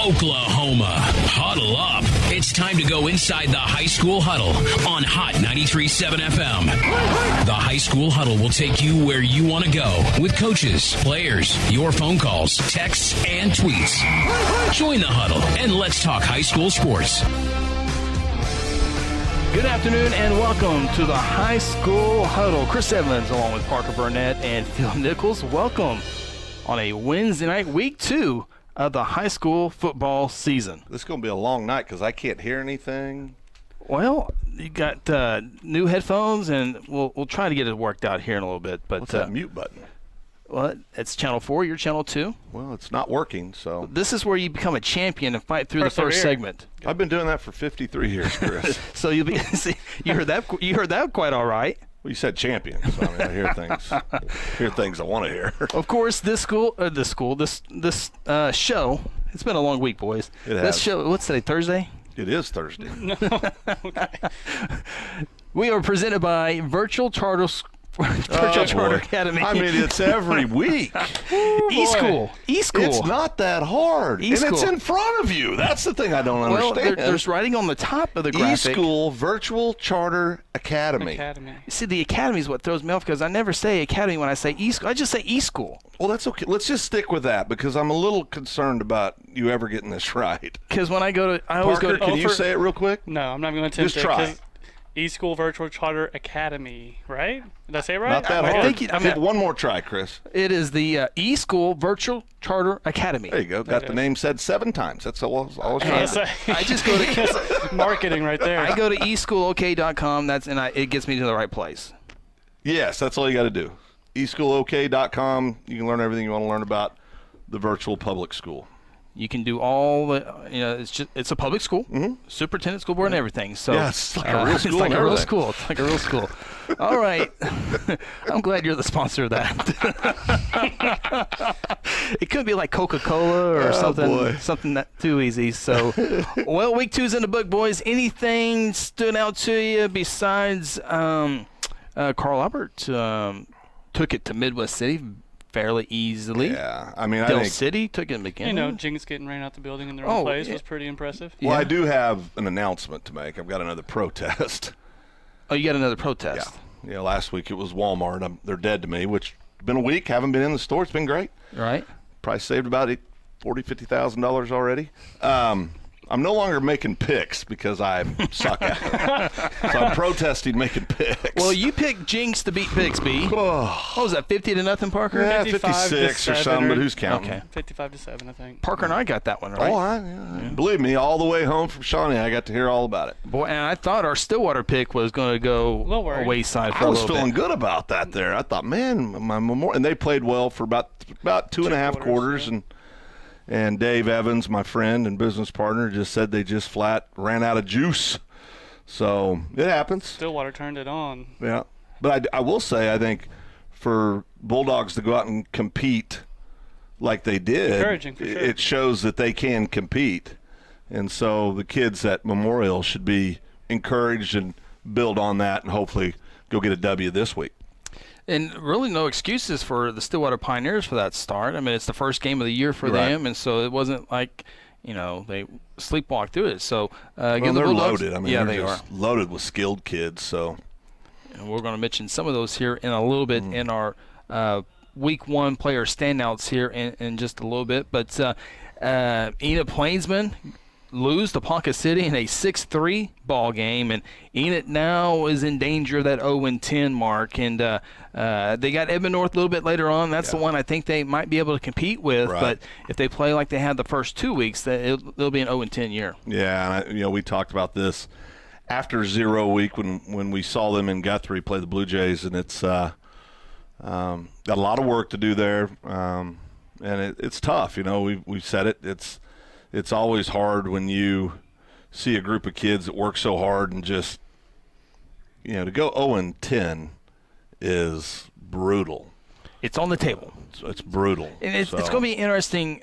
Oklahoma, huddle up. It's time to go inside the High School Huddle on Hot 93.7 FM. The High School Huddle will take you where you want to go with coaches, players, your phone calls, texts, and tweets. Join the huddle and let's talk high school sports. Good afternoon and welcome to the High School Huddle. Chris Evans along with Parker Burnett and Phil Nichols. Welcome on a Wednesday night, week 2 of the high school football season. This is going to be a long night because I can't hear anything. Well, you got new headphones, and we'll try to get it worked out here in a little bit. But what's that mute button? Well, it's channel 4. You're channel 2. Well, it's not working, so. This is where you become a champion and fight through the first segment. I've been doing that for 53 years, Chris. So you'll be. See, you heard that. You heard that quite all right. Well, you said champion, so I mean, I hear things I want to hear. Of course, this show. It's been a long week, boys. It has. This show. What's today? Thursday. It is Thursday. Okay. We are presented by Virtual Charter Academy. I mean, it's every week. E-School. It's not that hard. E-School. And it's in front of you. That's the thing I don't understand. Well, there's writing on the top of the graphic. E-School Virtual Charter Academy. You see, the academy is what throws me off because I never say academy when I say E-School. I just say E-School. Well, that's okay. Let's just stick with that because I'm a little concerned about you ever getting this right. Because when I go to, I always Parker, go to. Can you say it real quick? No, I'm not going to attempt Just try. E-School Virtual Charter Academy, right? Did I say it right? Not that hard. Take one more try, Chris. It is the E-School Virtual Charter Academy. There you go. Got the name said 7 times. That's all I was trying to do. I just go to marketing right there. I go to eschoolok.com. It gets me to the right place. Yes, that's all you got to do. eschoolok.com. You can learn everything you want to learn about the virtual public school. You can do all the, it's a public school, superintendent, school board, and everything. So yeah, it's like a real school. It's like a real school. It's like a real school. All right. I'm glad you're the sponsor of that. It could be like Coca-Cola or something not too easy. So, well, week 2's in the book, boys. Anything stood out to you besides Carl Albert took it to Midwest City fairly easily. Yeah, I mean, Del City took it again. Jinx getting ran out the building in their own place was pretty impressive. Well, I do have an announcement to make. I've got another protest. Oh, you got another protest? Yeah, last week it was Walmart. They're dead to me, which been a week. Haven't been in the store. It's been great. Right. Probably saved about $50,000 already. I'm no longer making picks because I suck at it. So I'm protesting making picks. Well, you picked Jinx to beat Bixby. What was that, 50-0, Parker? Yeah, 56 or something, but who's counting? Okay. 55-7, I think. Parker and I got that one, right? Oh, believe me, all the way home from Shawnee, I got to hear all about it. Boy, and I thought our Stillwater pick was going to go a wayside for a little bit. I was feeling good about that there. I thought, man, my Memorial, and they played well for about 2.5 quarters, and Dave Evans, my friend and business partner, just said they just flat ran out of juice. So it happens. Stillwater turned it on. Yeah. But I will say, I think for Bulldogs to go out and compete like they did, encouraging, for sure. It shows that they can compete. And so the kids at Memorial should be encouraged and build on that and hopefully go get a W this week. And really no excuses for the Stillwater Pioneers for that start. I mean, it's the first game of the year for them, and so it wasn't like, they sleepwalked through it. So they're loaded. I mean, they are loaded with skilled kids. So, and we're going to mention some of those here in a little bit in our Week 1 player standouts here in just a little bit. But Enid Plainsman lose to Ponca City in a 6-3 ball game, and Enid now is in danger of that 0-10 mark. And they got Edmond North a little bit later on. That's the one I think they might be able to compete with. Right. But if they play like they had the first 2 weeks, it'll be an 0-10 year. Yeah, and we talked about this after 0 week when we saw them in Guthrie play the Blue Jays, and it's got a lot of work to do there, and it's tough. We said it. It's always hard when you see a group of kids that work so hard and just, to go 0-10 is brutal. It's on the table. It's brutal. And it's going to be interesting.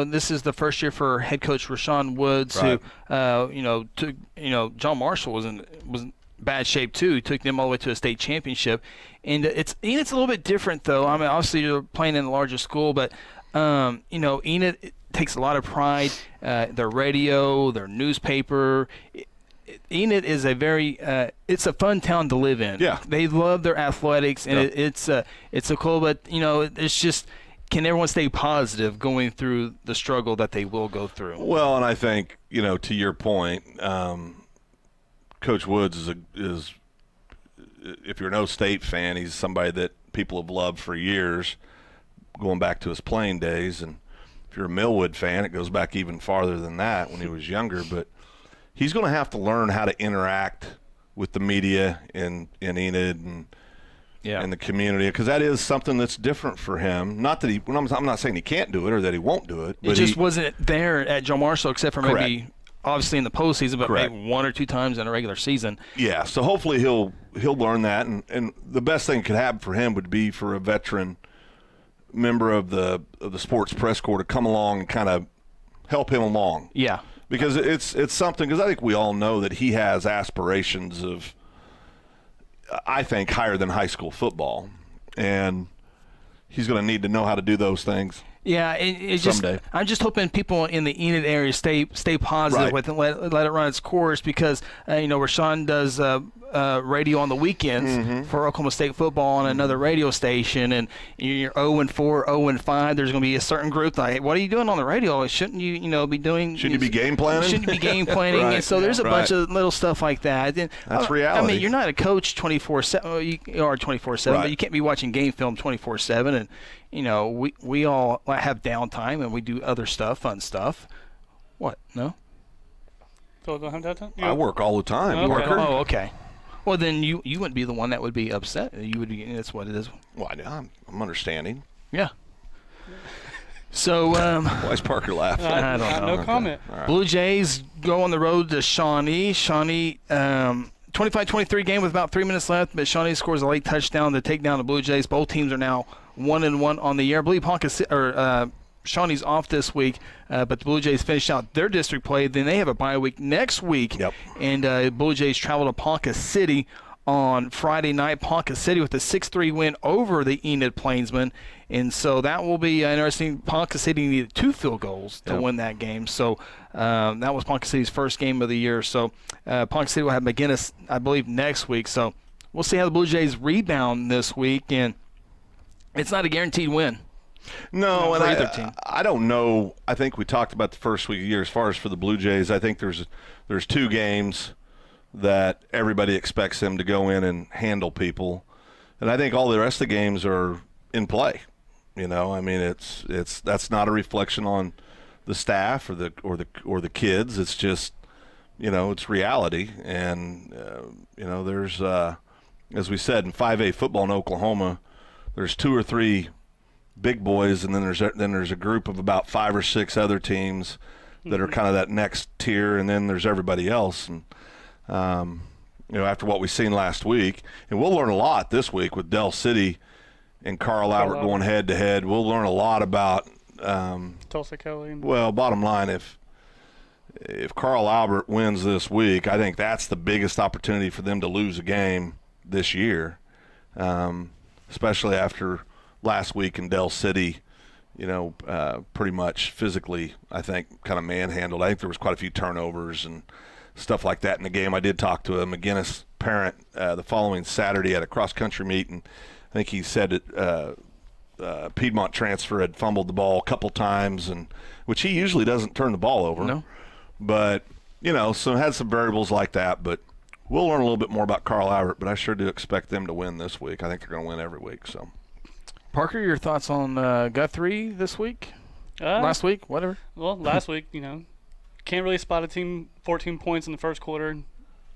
This is the first year for head coach Rashawn Woods, right, who, John Marshall was in bad shape too. He took them all the way to a state championship. And it's a little bit different, though. I mean, obviously you're playing in a larger school, but Enid takes a lot of pride. Their radio, their newspaper. Enid is it's a fun town to live in. Yeah. They love their athletics, and it's a cool, but, it's just, can everyone stay positive going through the struggle that they will go through? Well, and I think, to your point, Coach Woods is, if you're an O-State fan, he's somebody that people have loved for years, going back to his playing days. And if you're a Millwood fan, it goes back even farther than that when he was younger. But he's going to have to learn how to interact with the media in Enid and the community, because that is something that's different for him. Not that I'm not saying he can't do it or that he won't do it. But it just wasn't there at Joe Marshall, except for maybe obviously in the postseason, but maybe one or two times in a regular season. Yeah, so hopefully he'll learn that, and the best thing that could happen for him would be for a veteran member of the sports press corps to come along and kind of help him along. Yeah. Because it's something, because I think we all know that he has aspirations of, I think, higher than high school football, and he's going to need to know how to do those things. Yeah, I'm just hoping people in the Enid area stay positive with it, let it run its course, because where Sean does radio on the weekends for Oklahoma State football on another radio station, and you're 0-4, 0-5. There's going to be a certain group like, what are you doing on the radio? Shouldn't you be doing? Shouldn't you be game planning? Shouldn't you be game planning? And so there's a bunch of little stuff like that. And, that's reality. I mean, you're not a coach 24/7. You are 24/7, but you can't be watching game film 24/7. And we all have downtime and we do other stuff, fun stuff. What? No? So don't have downtime? I work all the time. Okay. Parker. Oh, okay. Well, then you wouldn't be the one that would be upset. You would be. That's what it is. Well, I'm understanding. Yeah. So. Why is Parker laughing? I don't know. No comment. Right. Blue Jays go on the road to Shawnee. Shawnee. 25-23 game with about 3 minutes left, but Shawnee scores a late touchdown to take down the Blue Jays. Both teams are now 1-1 on the year. I believe Shawnee's off this week, but the Blue Jays finish out their district play. Then they have a bye week next week, and Blue Jays travel to Ponca City on Friday night. Ponca City with a 6-3 win over the Enid Plainsmen, and so that will be interesting. Ponca City needed 2 field goals to win that game, so that was Ponca City's first game of the year. So Ponca City will have McGinnis, I believe, next week. So we'll see how the Blue Jays rebound this week, and it's not a guaranteed win. No, and I don't know. I think we talked about the first week of the year as far as for the Blue Jays. I think there's 2 games that everybody expects them to go in and handle people, and I think all the rest of the games are in play. I mean, it's that's not a reflection on the staff or the kids. It's just it's reality, and there's as we said in 5A football in Oklahoma, there's 2 or 3 big boys, and then there's a group of about 5 or 6 other teams that are kind of that next tier, and then there's everybody else. And after what we've seen last week, and we'll learn a lot this week with Del City and Carl Albert going head to head. We'll learn a lot about Tulsa Kelly. Well, bottom line, if Carl Albert wins this week, I think that's the biggest opportunity for them to lose a game this year, especially after last week in Del City, pretty much physically, I think, kind of manhandled. I think there was quite a few turnovers and stuff like that in the game. I did talk to a McGinnis parent the following Saturday at a cross-country meet, and I think he said that Piedmont transfer had fumbled the ball a couple times, and which he usually doesn't turn the ball over. No. But, so had some variables like that. But we'll learn a little bit more about Carl Albert, but I sure do expect them to win this week. I think they're going to win every week. So, Parker, your thoughts on Guthrie this week? Last week? Whatever. Well, last week, can't really spot a team 14 points in the first quarter.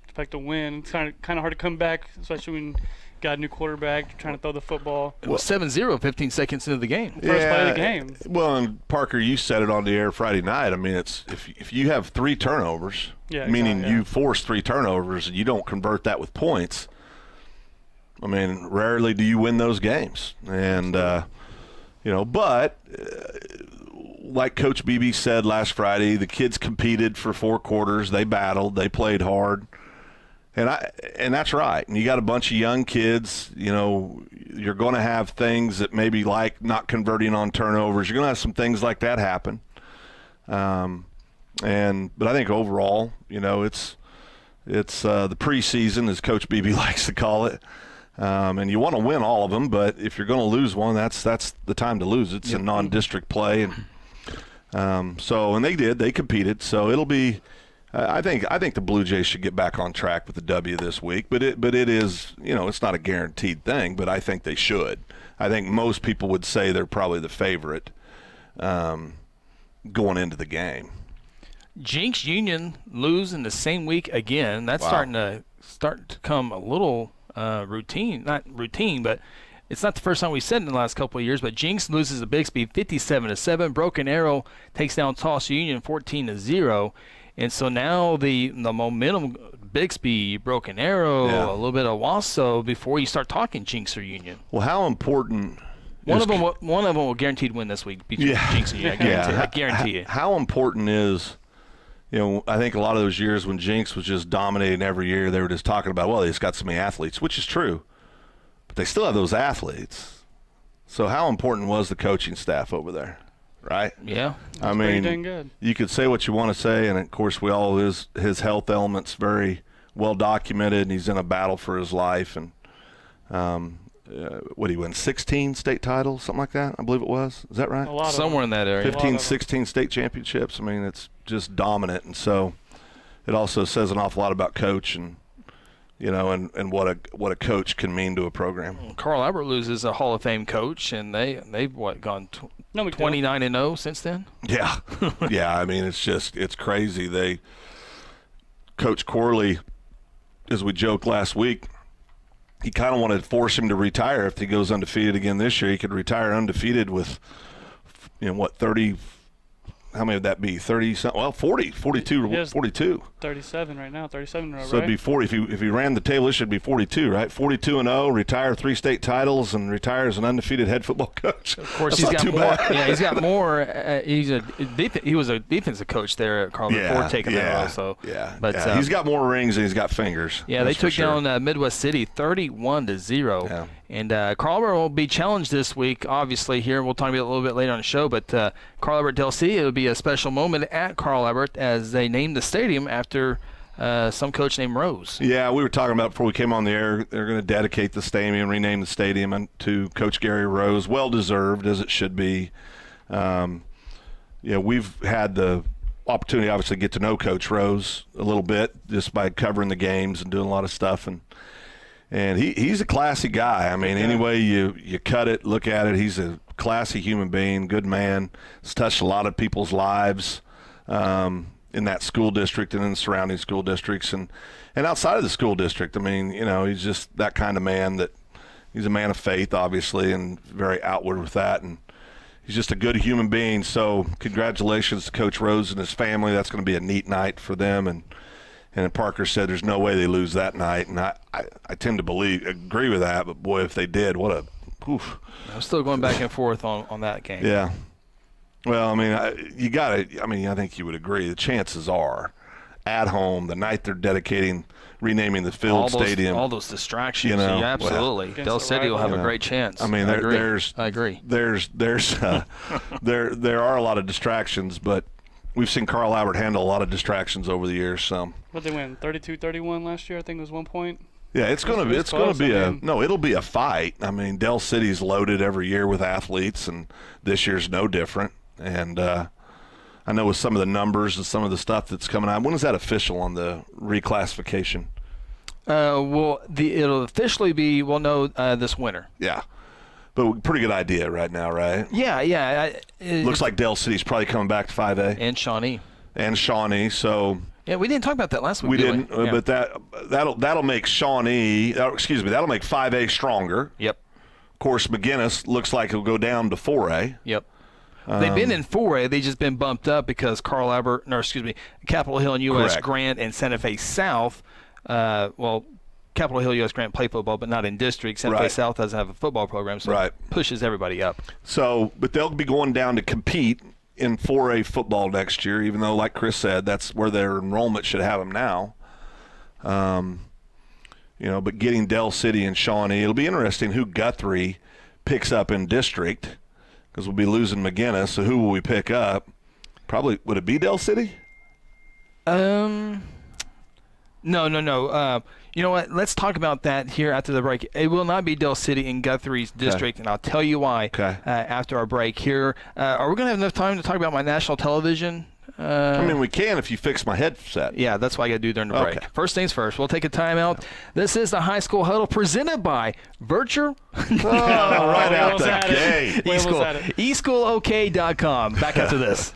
Expect to win. It's kind of hard to come back, especially when got a new quarterback trying to throw the football. It was 7-0 15 seconds into the game. First play of the game. Well, and Parker, you said it on the air Friday night. I mean, it's if you have 3 turnovers, meaning you force 3 turnovers and you don't convert that with points, I mean, rarely do you win those games. And, but like Coach Beebe said last Friday, the kids competed for 4 quarters. They battled. They played hard. And that's right. And you got a bunch of young kids. You're going to have things that maybe like not converting on turnovers. You're going to have some things like that happen. But I think overall, it's the preseason, as Coach Beebe likes to call it. And you want to win all of them, but if you're going to lose one, that's the time to lose. It's a non-district play, and and they did. They competed, so it'll be. I think the Blue Jays should get back on track with the W this week, but it is, it's not a guaranteed thing, but I think they should. I think most people would say they're probably the favorite going into the game. Jinx Union lose in the same week again. That's starting to come a little routine. Not routine, but it's not the first time we've said it in the last couple of years. But Jinx loses to Bixby 57-7. Broken Arrow takes down Tulsa Union 14-0. And so now the momentum, Bixby, Broken Arrow, a little bit of Wasso before you start talking Jinx or Union. Well, how important? One of them will guaranteed win this week between Jinx and Union. I guarantee it. How important is, I think a lot of those years when Jinx was just dominating every year, they were just talking about, well, they just got so many athletes, which is true. But they still have those athletes. So how important was the coaching staff over there? Right? Yeah. I mean, good. You could say what you want to say, and of course, his health element's very well documented, and he's in a battle for his life. And what did he win? 16 state titles, something like that, I believe it was. Is that right? Somewhere in that area. 15, 16 state championships. I mean, it's just dominant, and so it also says an awful lot about coach and and what a coach can mean to a program. Carl Albert loses a Hall of Fame coach, and they've gone 29-0 since then. Yeah, yeah. I mean, it's crazy. Coach Corley, as we joked last week, he kind of wanted to force him to retire. If he goes undefeated again this year, he could retire undefeated with 30. How many would that be? 30 something? Well, 40, 42, 42. 37 right now. 37 right. So it'd be 40. If he ran the table, it should be 42, right? 42-0, retire 3 state titles, and retire as an undefeated head football coach. Of course, That's he's got more. bad. Yeah, he's got more. He was a defensive coach there at Carl before taking that role. So but he's got more rings and he's got fingers. Yeah, they took down Midwest City 31-0. Yeah. And Carl Albert will be challenged this week, obviously, here. We'll talk about it a little bit later on the show. But Carl Albert Del City, it will be a special moment at Carl Albert as they name the stadium after some coach named Rose. Yeah, we were talking about before we came on the air, they're going to dedicate the stadium, rename the stadium to Coach Gary Rose. Well-deserved, as it should be. We've had the opportunity, obviously, to get to know Coach Rose a little bit just by covering the games and doing a lot of stuff. And he's a classy guy. I mean, any way you cut it, look at it, he's a classy human being, good man. He's touched a lot of people's lives in that school district and in the surrounding school districts and outside of the school district. I mean, he's just that kind of man that he's a man of faith, obviously, and very outward with that. And he's just a good human being. So congratulations to Coach Rose and his family. That's going to be a neat night for them. And Parker said there's no way they lose that night, and I tend to agree with that. But boy, if they did, what a poof! I'm still going back and forth on that game. Yeah. Well, I mean, I think you would agree. The chances are, at home, the night they're renaming the field stadium, all those distractions. Absolutely. Del City will have a great chance. I mean, I agree. There are a lot of distractions, but we've seen Carl Albert handle a lot of distractions over the years. So. What did they win? 32-31 last year, I think it was 1 point. Yeah, it'll be a fight. I mean, Del City's loaded every year with athletes, and this year's no different. And I know with some of the numbers and some of the stuff that's coming out. When is that official on the reclassification? It'll officially be this winter. Yeah. But pretty good idea right now, right? Yeah. Looks like Del City's probably coming back to 5A. And Shawnee. So yeah, we didn't talk about that last week. We didn't, but that'll make that'll make 5A stronger. Yep. Of course, McGinnis looks like it'll go down to 4A. Yep. They've been in 4A. They've just been bumped up because Capitol Hill and U.S. Grant and Santa Fe South. Capitol Hill, U.S. Grant play football, but not in district. Santa Fe South doesn't have a football program, so it pushes everybody up. So, but they'll be going down to compete in 4A football next year, even though, like Chris said, that's where their enrollment should have them now. but getting Dell City and Shawnee, it'll be interesting who Guthrie picks up in district because we'll be losing McGinnis. So who will we pick up? Probably, would it be Dell City? No. You know what? Let's talk about that here after the break. It will not be Dell City in Guthrie's district, and I'll tell you why after our break here. Are we going to have enough time to talk about my national television? We can if you fix my headset. Yeah, that's what I got to do during the break. First things first, we'll take a timeout. This is the High School Huddle presented by Virtual. Right out the gate. eSchoolOK.com. Back after this.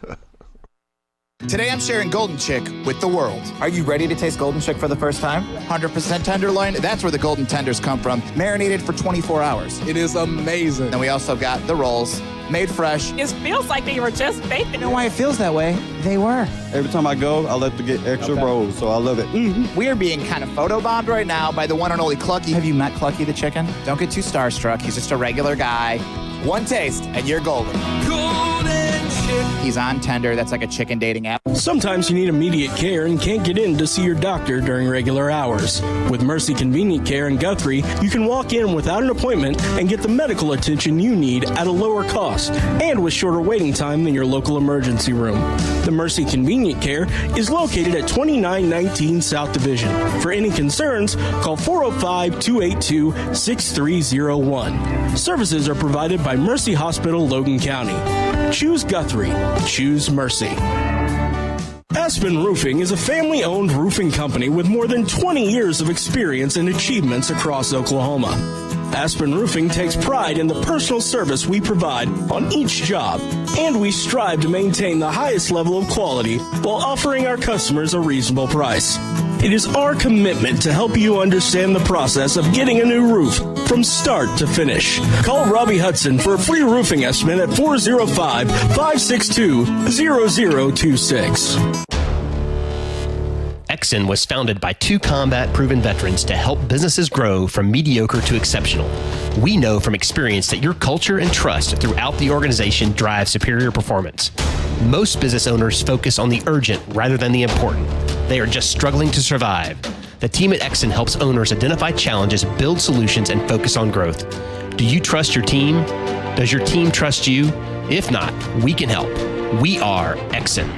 Today I'm sharing Golden Chick with the world. Are you ready to taste Golden Chick for the first time? 100% tenderloin, that's where the golden tenders come from, marinated for 24 hours. It is amazing. Then we also got the rolls, made fresh. It feels like they were just baked. You know why it feels that way? They were. Every time I go, I like to get extra rolls, so I love it. We are being kind of photobombed right now by the one and only Clucky. Have you met Clucky the chicken? Don't get too starstruck. He's just a regular guy. One taste, and you're golden. Golden Chick. He's on Tender. That's like a chicken dating app. Sometimes you need immediate care and can't get in to see your doctor during regular hours. With Mercy Convenient Care in Guthrie, you can walk in without an appointment and get the medical attention you need at a lower cost and with shorter waiting time than your local emergency room. The Mercy Convenient Care is located at 2919 South Division. For any concerns, call 405-282-6301. Services are provided by Mercy Hospital, Logan County. Choose Guthrie. Choose Mercy. Aspen Roofing is a family-owned roofing company with more than 20 years of experience and achievements across Oklahoma. Aspen Roofing takes pride in the personal service we provide on each job, and we strive to maintain the highest level of quality while offering our customers a reasonable price. It is our commitment to help you understand the process of getting a new roof from start to finish. Call Robbie Hudson for a free roofing estimate at 405-562-0026. Exxon was founded by two combat-proven veterans to help businesses grow from mediocre to exceptional. We know from experience that your culture and trust throughout the organization drive superior performance. Most business owners focus on the urgent rather than the important. They are just struggling to survive. The team at Exxon helps owners identify challenges, build solutions, and focus on growth. Do you trust your team? Does your team trust you? If not, we can help. We are Exxon.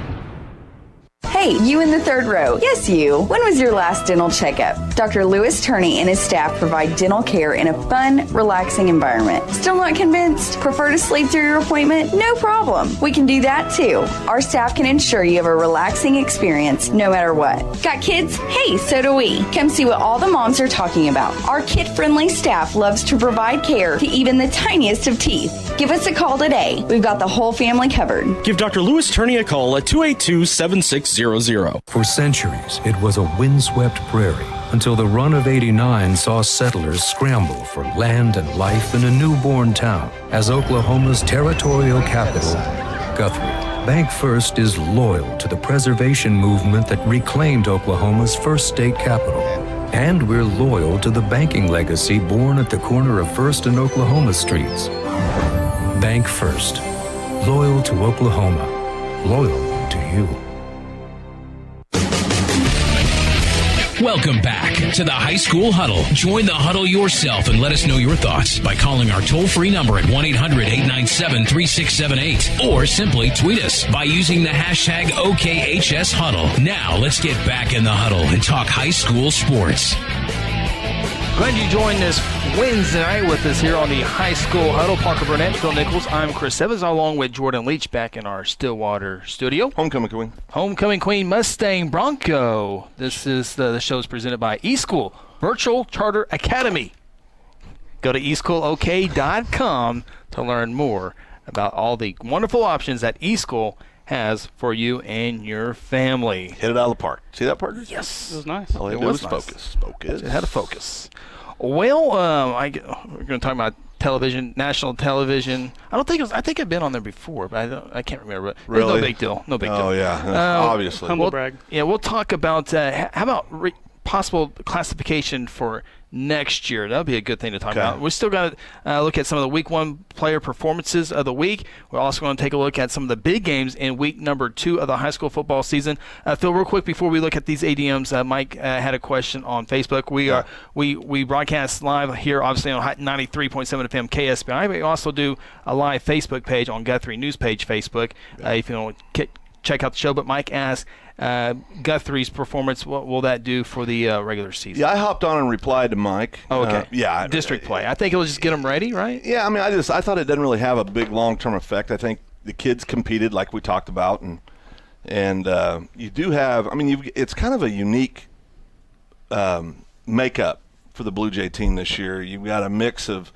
Hey, you in the third row. Yes, you. When was your last dental checkup? Dr. Lewis Turney and his staff provide dental care in a fun, relaxing environment. Still not convinced? Prefer to sleep through your appointment? No problem. We can do that too. Our staff can ensure you have a relaxing experience no matter what. Got kids? Hey, so do we. Come see what all the moms are talking about. Our kid-friendly staff loves to provide care to even the tiniest of teeth. Give us a call today. We've got the whole family covered. Give Dr. Lewis Turney a call at 282-7600. For centuries, it was a windswept prairie until the run of '89 saw settlers scramble for land and life in a newborn town as Oklahoma's territorial capital, Guthrie. Bank First is loyal to the preservation movement that reclaimed Oklahoma's first state capital. And we're loyal to the banking legacy born at the corner of First and Oklahoma streets. Bank First. Loyal to Oklahoma. Loyal to you. Welcome back to the High School Huddle. Join the huddle yourself and let us know your thoughts by calling our toll-free number at 1-800-897-3678 or simply tweet us by using the hashtag OKHSHuddle. Now let's get back in the huddle and talk high school sports. Glad you joined us Wednesday night with us here on the High School Huddle. Parker Burnett, Phil Nichols, I'm Chris Evans, along with Jordan Leach back in our Stillwater studio. Homecoming Queen. Homecoming Queen Mustang Bronco. This is the show's presented by eSchool Virtual Charter Academy. Go to eSchoolOK.com to learn more about all the wonderful options that eSchool has for you and your family. Hit it out of the park. See that, partner? Yes. It was nice. All it was was nice. Focus. It had a focus. Well, we're going to talk about television, national television. I think I've been on there before, but I can't remember. But Really? no big deal. No big deal. Oh, yeah. Obviously. Humble brag. Yeah, we'll talk about how about possible classification for next year. That'll be a good thing to talk about. We still got to look at some of the Week 1 player performances of the week. We're also going to take a look at some of the big games in Week number 2 of the high school football season. Phil, real quick before we look at these ADMs, Mike had a question on Facebook. We broadcast live here, obviously on 93.7 FM KSBI, but we also do a live Facebook page on Guthrie News Page Facebook. If you want to check out the show. But Mike asked, Guthrie's performance, what will that do for the regular season? Yeah, I hopped on and replied to Mike. Oh, okay. Yeah. District play. I think it'll just get them ready, right? Yeah, I mean, I thought it didn't really have a big long-term effect. I think the kids competed like we talked about, and you do have, I mean, it's kind of a unique makeup for the Blue Jay team this year. You've got a mix of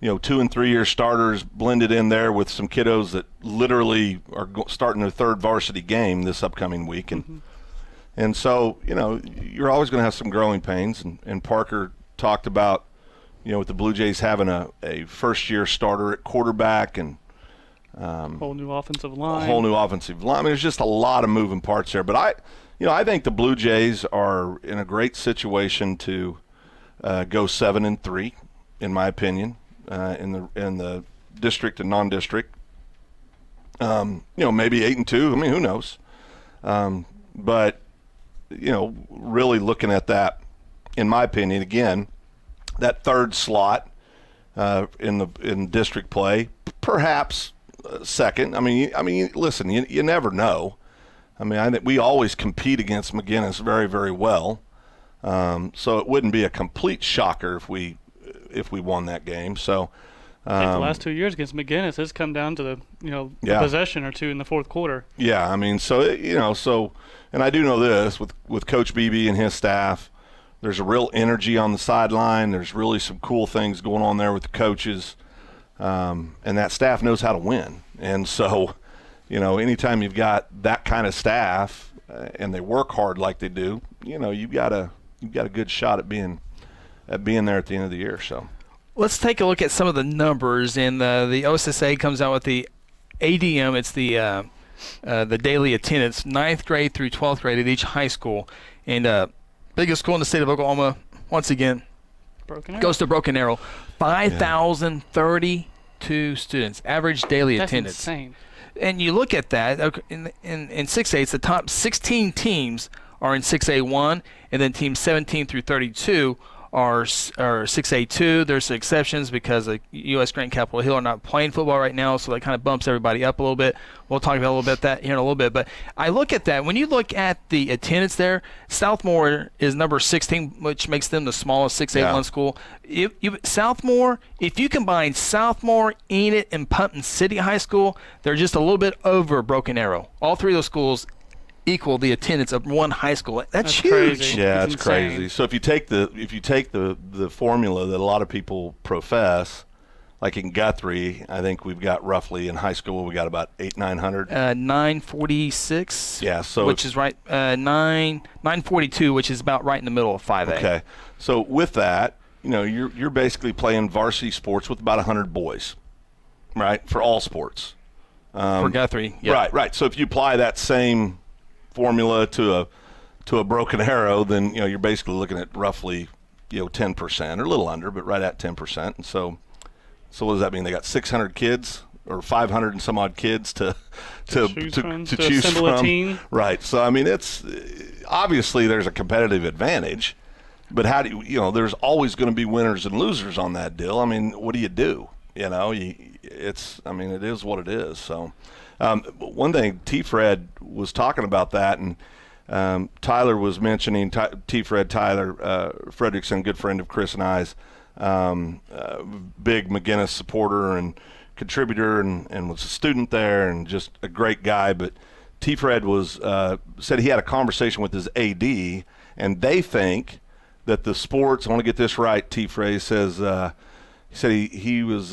2 and 3 year starters blended in there with some kiddos that literally are starting their third varsity game this upcoming week. And so, you're always going to have some growing pains. And Parker talked about, with the Blue Jays having a first year starter at quarterback and whole new offensive line. I mean, there's just a lot of moving parts there. But I think the Blue Jays are in a great situation to go 7-3, in my opinion. In the district and non-district, maybe 8-2. I mean, who knows? But really looking at that, in my opinion, again, that third slot in district play, perhaps second. I mean, listen, you never know. I mean, I think we always compete against McGinnis very, very well. So it wouldn't be a complete shocker if we won that game. So I think the last 2 years against McGinnis has come down to the possession or two in the fourth quarter. Yeah, I mean, and I do know this with Coach Beebe and his staff, there's a real energy on the sideline. There's really some cool things going on there with the coaches, and that staff knows how to win. And so, anytime you've got that kind of staff and they work hard like they do, you've got a good shot at being there at the end of the year. So let's take a look at some of the numbers. And the OSSA comes out with the ADM. It's the daily attendance, 9th grade through 12th grade at each high school. And biggest school in the state of Oklahoma, once again, goes to Broken Arrow. 5,032 students, average daily attendance. That's insane. And you look at that, in 6A, it's the top 16 teams are in 6A1, and then teams 17 through 32 are 6A2. There's exceptions because U.S. Grant Capitol Hill are not playing football right now, so that kind of bumps everybody up a little bit. We'll talk about a little bit that here in a little bit. But I look at that. When you look at the attendance there, Southmore is number 16, which makes them the smallest 6A1 school. Southmore, if you combine Southmore, Enid, and Putnam City High School, they're just a little bit over Broken Arrow. All three of those schools equal the attendance of one high school. That's huge. Crazy. Yeah, it's crazy. So if you take the formula that a lot of people profess, like in Guthrie, I think we've got roughly in high school we got about 900. 946. Yeah, so which is right. 942, which is about right in the middle of 5A. Okay, so with that, you're basically playing varsity sports with about 100 boys, right? For all sports. For Guthrie, yeah. Right. So if you apply that same formula to a Broken Arrow, then you're basically looking at roughly 10% or a little under, but right at 10%. And so what does that mean? They got 600 kids or 500 and some odd kids to choose from. A team. Right. So I mean, it's obviously there's a competitive advantage, but how do there's always going to be winners and losers on that deal. I mean, what do you do? It is what it is. So. One thing, T-Fred was talking about that, and Tyler was mentioning T-Fred, Tyler Fredrickson, good friend of Chris and I's, big McGinnis supporter and contributor, and was a student there, and just a great guy. But T-Fred said he had a conversation with his AD, and they think that the sports. I want to get this right. T-Fred says. He said he was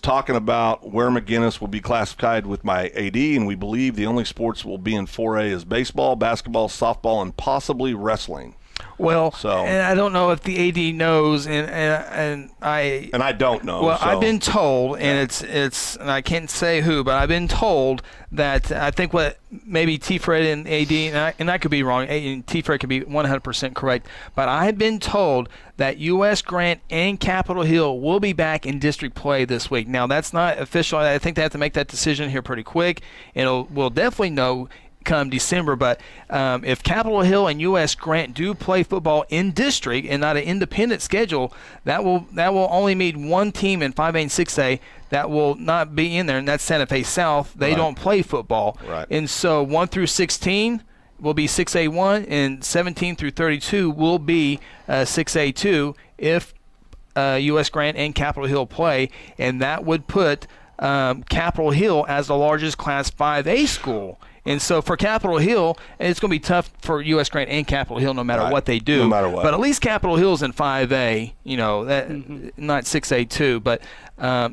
talking about where McGinnis will be classified with my AD, and we believe the only sports will be in 4A is baseball, basketball, softball, and possibly wrestling. Well, So, and I don't know if the AD knows, and I don't know. Well, so. I've been told, and it's and I can't say who, but I've been told that I think what maybe T-Fred and AD, and I could be wrong, and T-Fred could be 100% correct, but I've been told that U.S. Grant and Capitol Hill will be back in district play this week. Now, that's not official. I think they have to make that decision here pretty quick, and we'll definitely know come December. But if Capitol Hill and U.S. Grant do play football in district and not an independent schedule, that will only mean one team in 5A and 6A that will not be in there, and that's Santa Fe South. They don't play football. Right. And so 1 through 16 will be 6A1, and 17 through 32 will be 6A2 if U.S. Grant and Capitol Hill play, and that would put Capitol Hill as the largest Class 5A school. And so for Capitol Hill, it's going to be tough for U.S. Grant and Capitol Hill no matter what they do. No matter what. But at least Capitol Hill's in 5A, not 6A2. But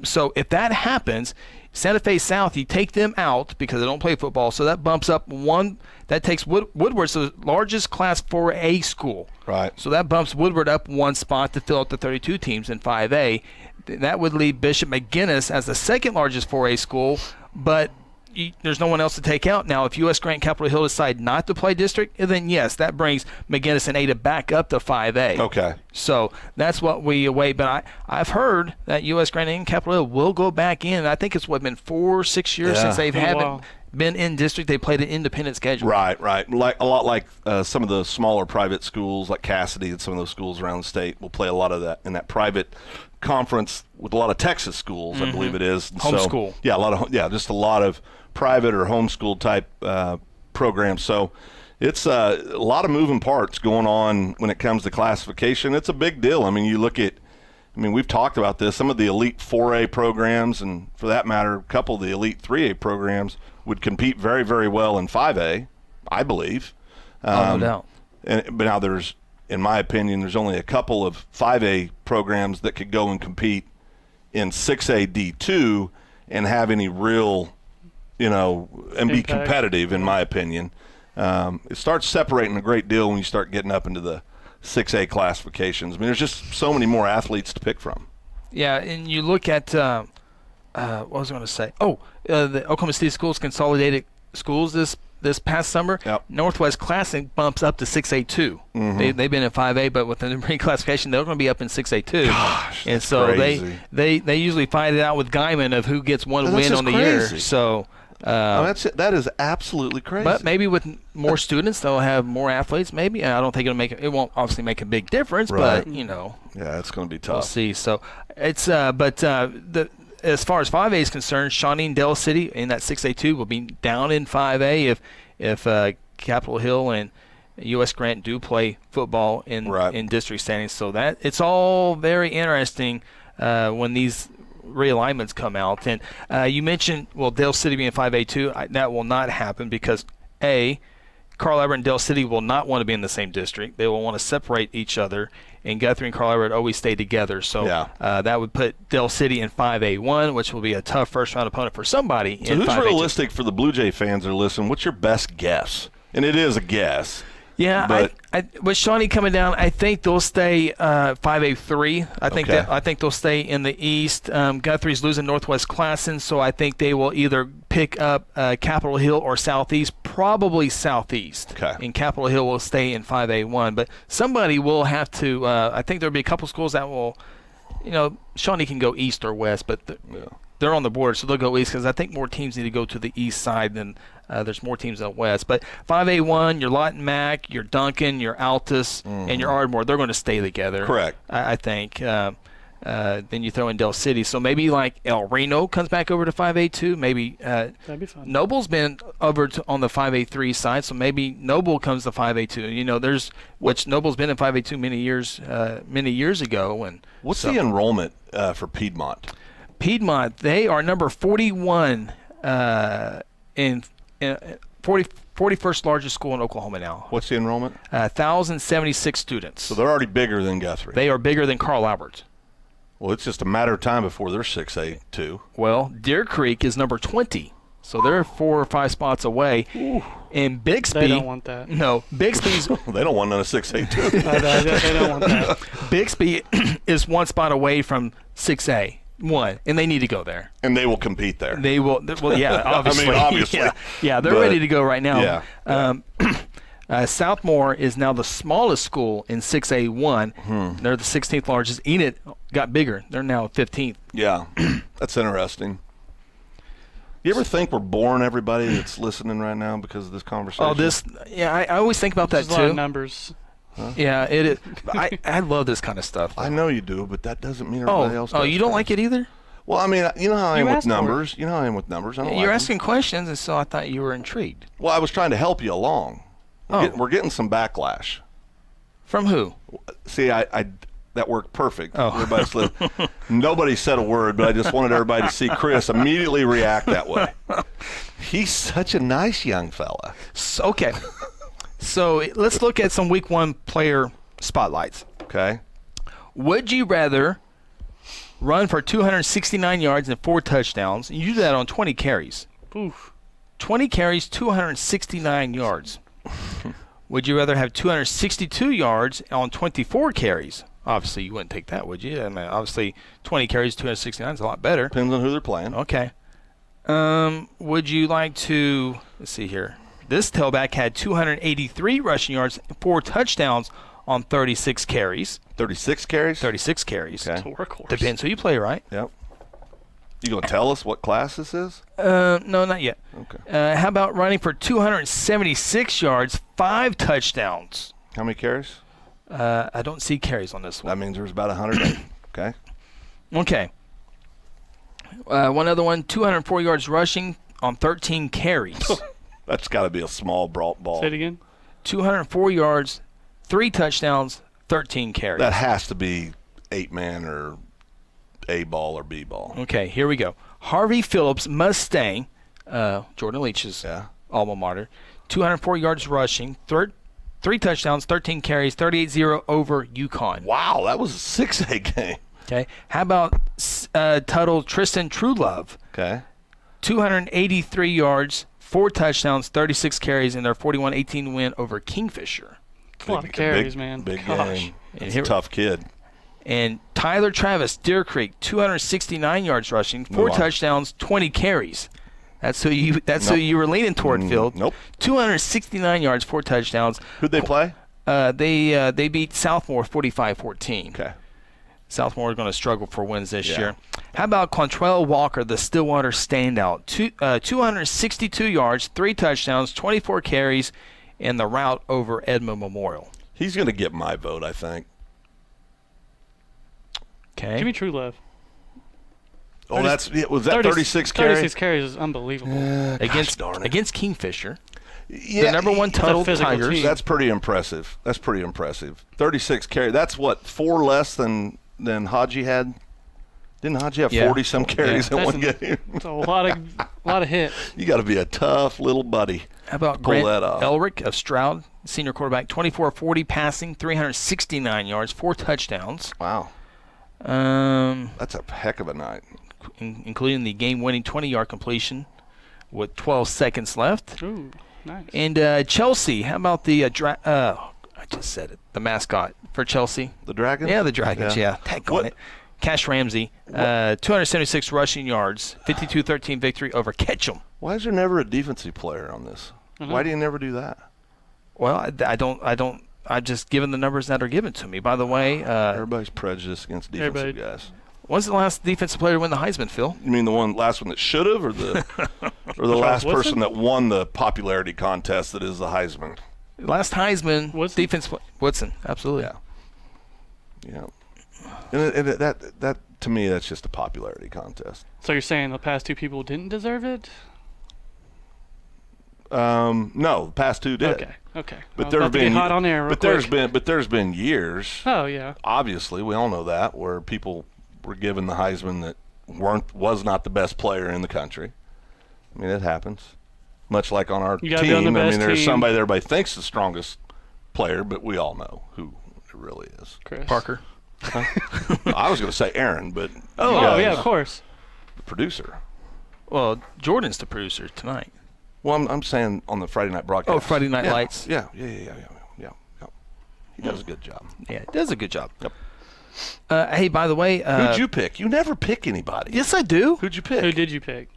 so if that happens, Santa Fe South, you take them out because they don't play football, so that bumps up one. That takes Woodward's the largest Class 4A school. Right. So that bumps Woodward up one spot to fill up the 32 teams in 5A. That would leave Bishop McGuinness as the second largest 4A school, but there's no one else to take out. Now, if U.S. Grant and Capitol Hill decide not to play district, then yes, that brings McGuinness and Ada back up to 5A. Okay. So that's what we await. But I've heard that U.S. Grant and Capitol Hill will go back in. I think it's been 4 or 6 years since they haven't been in district. They played an independent schedule. Right. Like a lot like some of the smaller private schools like Cassidy and some of those schools around the state will play a lot of that in that private conference with a lot of Texas schools, I believe it is. And homeschool. So, just a lot of private or homeschool type programs. So it's a lot of moving parts going on when it comes to classification. It's a big deal. I mean, you look at, we've talked about this. Some of the elite 4A programs, and for that matter, a couple of the elite 3A programs would compete very, very well in 5A, I believe. No doubt. But now there's, in my opinion, there's only a couple of 5A programs that could go and compete in 6A D2 and have any real, and be competitive, in my opinion. It starts separating a great deal when you start getting up into the 6A classifications. There's just so many more athletes to pick from. Yeah, and you look at what was I going to say? The Oklahoma City Schools consolidated schools this past summer. Yep. Northwest Classic bumps up to 6A2. They've been in 5A, but with the reclassification, they're going to be up in 6A2. Gosh, and so crazy. they usually fight it out with Guyman of who gets one win on the year. So. That is absolutely crazy. But maybe with more students, they'll have more athletes. Maybe I don't think it won't obviously make a big difference. Right. But yeah, it's going to be tough. We'll see. So it's as far as 5A is concerned, Shawnee and Dell City in that 6A2 will be down in 5A if Capitol Hill and U.S. Grant do play football in district standings. So that it's all very interesting when these realignments come out. And you mentioned, Dale City being 5A2, that will not happen because, Carl Albert and Dale City will not want to be in the same district. They will want to separate each other, and Guthrie and Carl Albert always stay together. So that would put Dale City in 5A1, which will be a tough first-round opponent for somebody. So who's 5A2. realistic for the Blue Jay fans that are listening? What's your best guess? And it is a guess. Yeah, but with Shawnee coming down, I think they'll stay 5A3. I think they'll stay in the East. Guthrie's losing Northwest Classen, so I think they will either pick up Capitol Hill or Southeast, probably Southeast. Okay. And Capitol Hill will stay in 5A1. But somebody will have to I think there'll be a couple schools that will, Shawnee can go East or West, but they're on the border, so they'll go East because I think more teams need to go to the East side than there's more teams out West. But 5A1, your Lawton Mac, your Duncan, your Altus, and your Ardmore, they're going to stay together. Correct. I think. Then you throw in Del City. So maybe like El Reno comes back over to 5A2. Maybe that'd be fun. Noble's been over on the 5A3 side, so maybe Noble comes to 5A2. Which Noble's been in 5A2 many years ago. And what's the enrollment for Piedmont? Piedmont, they are number 41 in 41st largest school in Oklahoma now. What's the enrollment? 1,076 students. So they're already bigger than Guthrie. They are bigger than Carl Albert. Well, it's just a matter of time before they're 6A2. Well, Deer Creek is number 20. So they're 4 or 5 spots away. Ooh. And Bixby. They don't want that. No, Bixby's. They don't want none of 6A too. They don't want that. Bixby is 1 spot away from 6A. And they need to go there. And they will compete there. They will. Well, yeah, obviously. Obviously. Yeah, they're ready to go right now. Yeah. Southmore is now the smallest school in 6A1. They're the 16th largest. Enid got bigger. They're now 15th. Yeah, that's interesting. You ever think we're boring everybody that's listening right now because of this conversation? I always think about that There's too. a lot of numbers. Huh? Yeah, it is. I love this kind of stuff. I know you do, but that doesn't mean everybody else does. Oh, you don't like it either? Well, I mean, you know how I am with numbers. You know how I am with numbers. I don't You're like asking questions, and so I thought you were intrigued. Well, I was trying to help you along. We're getting some backlash. From who? See, I that worked perfect. Oh. Nobody said a word, but I just wanted everybody to see Chris immediately react that way. He's such a nice young fella. Okay. So let's look at some Week 1 player spotlights. Okay. Would you rather run for 269 yards and 4 touchdowns? You do that on 20 carries. Oof. 20 carries, 269 yards. Would you rather have 262 yards on 24 carries? Obviously, you wouldn't take that, would you? I mean, obviously, 20 carries, 269 is a lot better. Depends on who they're playing. Okay. Would you like to, let's see here. This tailback had 283 rushing yards, 4 touchdowns on 36 carries. 36 carries? 36 carries. Okay. It's a workhorse. Depends who you play, right? Yep. You going to tell us what class this is? No, not yet. Okay. How about running for 276 yards, 5 touchdowns? How many carries? I don't see carries on this one. That means there's about 100. Okay. Okay. One other one, 204 yards rushing on 13 carries. That's got to be a small ball. Say it again. 204 yards, 3 touchdowns, 13 carries. That has to be 8-man or A ball or B ball. Okay, here we go. Harvey Phillips Mustang, Jordan Leach's alma mater, 204 yards rushing, 3 touchdowns, 13 carries, 38-0 over UConn. Wow, that was a 6A game. Okay. How about Tuttle Tristan Truelove? Okay. 283 yards, 4 touchdowns, 36 carries in their 41-18 win over Kingfisher. A lot of carries, man. Big Gosh. game. He's a tough kid. And Tyler Travis, Deer Creek, 269 yards rushing, 4 touchdowns, 20 carries. That's who you were leaning toward, Phil. Nope. 269 yards, 4 touchdowns. Who'd they play? They beat Southmore 45-14. Okay. Southmore is going to struggle for wins this year. How about Quantrell Walker, the Stillwater standout? 262 yards, 3 touchdowns, 24 carries in the rout over Edmond Memorial. He's going to get my vote, I think. Okay. Give me True Love. Oh, was that 36 carries? 36 carries is unbelievable. Against Kingfisher. Yeah, the number 1 Tuttle Tigers. Team. That's pretty impressive. 36 carries. That's what, 4 less than Haji had? Didn't Haji have 40-some carries in one game? It's a lot of hits. You got to be a tough little buddy. How about pull Grant that off. Elric of Stroud, senior quarterback, 24-40 passing, 369 yards, 4 touchdowns. Wow. That's a heck of a night. Including the game-winning 20-yard completion with 12 seconds left. Ooh, nice. And Chelsea, how about the I just said it. The mascot for Chelsea. The Dragons? Yeah, the Dragons, yeah. Tag on it. Cash Ramsey, 276 rushing yards, 52-13 victory over Ketchum. Why is there never a defensive player on this? Why do you never do that? Well, I've just given the numbers that are given to me. By the way, everybody's prejudiced against defensive guys. When's the last defensive player to win the Heisman, Phil? You mean the last one that should have, or the last person that won the popularity contest that is the Heisman? Last Heisman defense. Woodson, absolutely. Yeah. And that to me, that's just a popularity contest. So you're saying the past 2 people didn't deserve it? No, the past 2 did. Okay. But there's been hot on air. There's been years. Oh yeah. Obviously, we all know that where people were given the Heisman that was not the best player in the country. I mean, it happens. Much like on our team. There's somebody that everybody thinks the strongest player, but we all know who it really is. Chris Parker. I was going to say Aaron, but yeah, of course. The producer. Well, Jordan's the producer tonight. Well, I'm saying on the Friday night broadcast. Oh, Friday Night Lights. Yeah. He does a good job. Yeah, he does a good job. Yep. Hey, by the way, who'd you pick? You never pick anybody. Yes, I do. Who'd you pick? Who did you pick?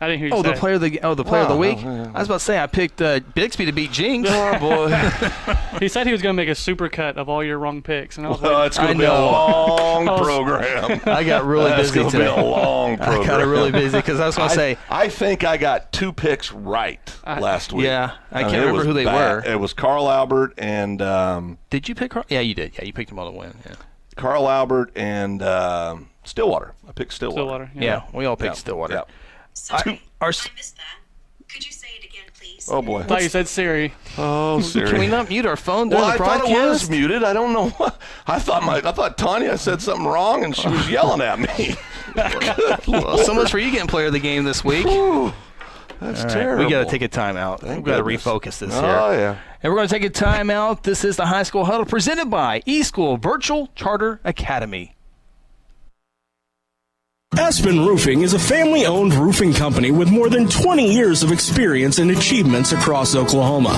I didn't hear you say. The player of the week. Yeah. I was about to say I picked Bixby to beat Jinx. Oh boy. He said he was going to make a super cut of all your wrong picks, and I was It's going to be a long program. I got really busy today. It's going to be a long program. I got really busy because I was going to say. I think I got 2 picks right last week. Yeah, I can't remember who they were. It was Carl Albert and. Did you pick Carl? Yeah, you did. Yeah, you picked them all to win. Yeah. Carl Albert and Stillwater. I picked Stillwater. Yeah, we all picked Stillwater. Yeah. Sorry, I missed that. Could you say it again, please? Oh, boy. I thought you said Siri. Oh, Siri. Can we not mute our phone during the broadcast? I thought it was muted. I don't know what. I thought Tanya said something wrong and she was yelling at me. Well, so much for you getting player of the game this week. Ooh, that's terrible. We got to take a timeout. We've got to refocus this here. Oh, yeah. And we're going to take a timeout. This is the High School Huddle presented by eSchool Virtual Charter Academy. Aspen Roofing is a family-owned roofing company with more than 20 years of experience and achievements across Oklahoma.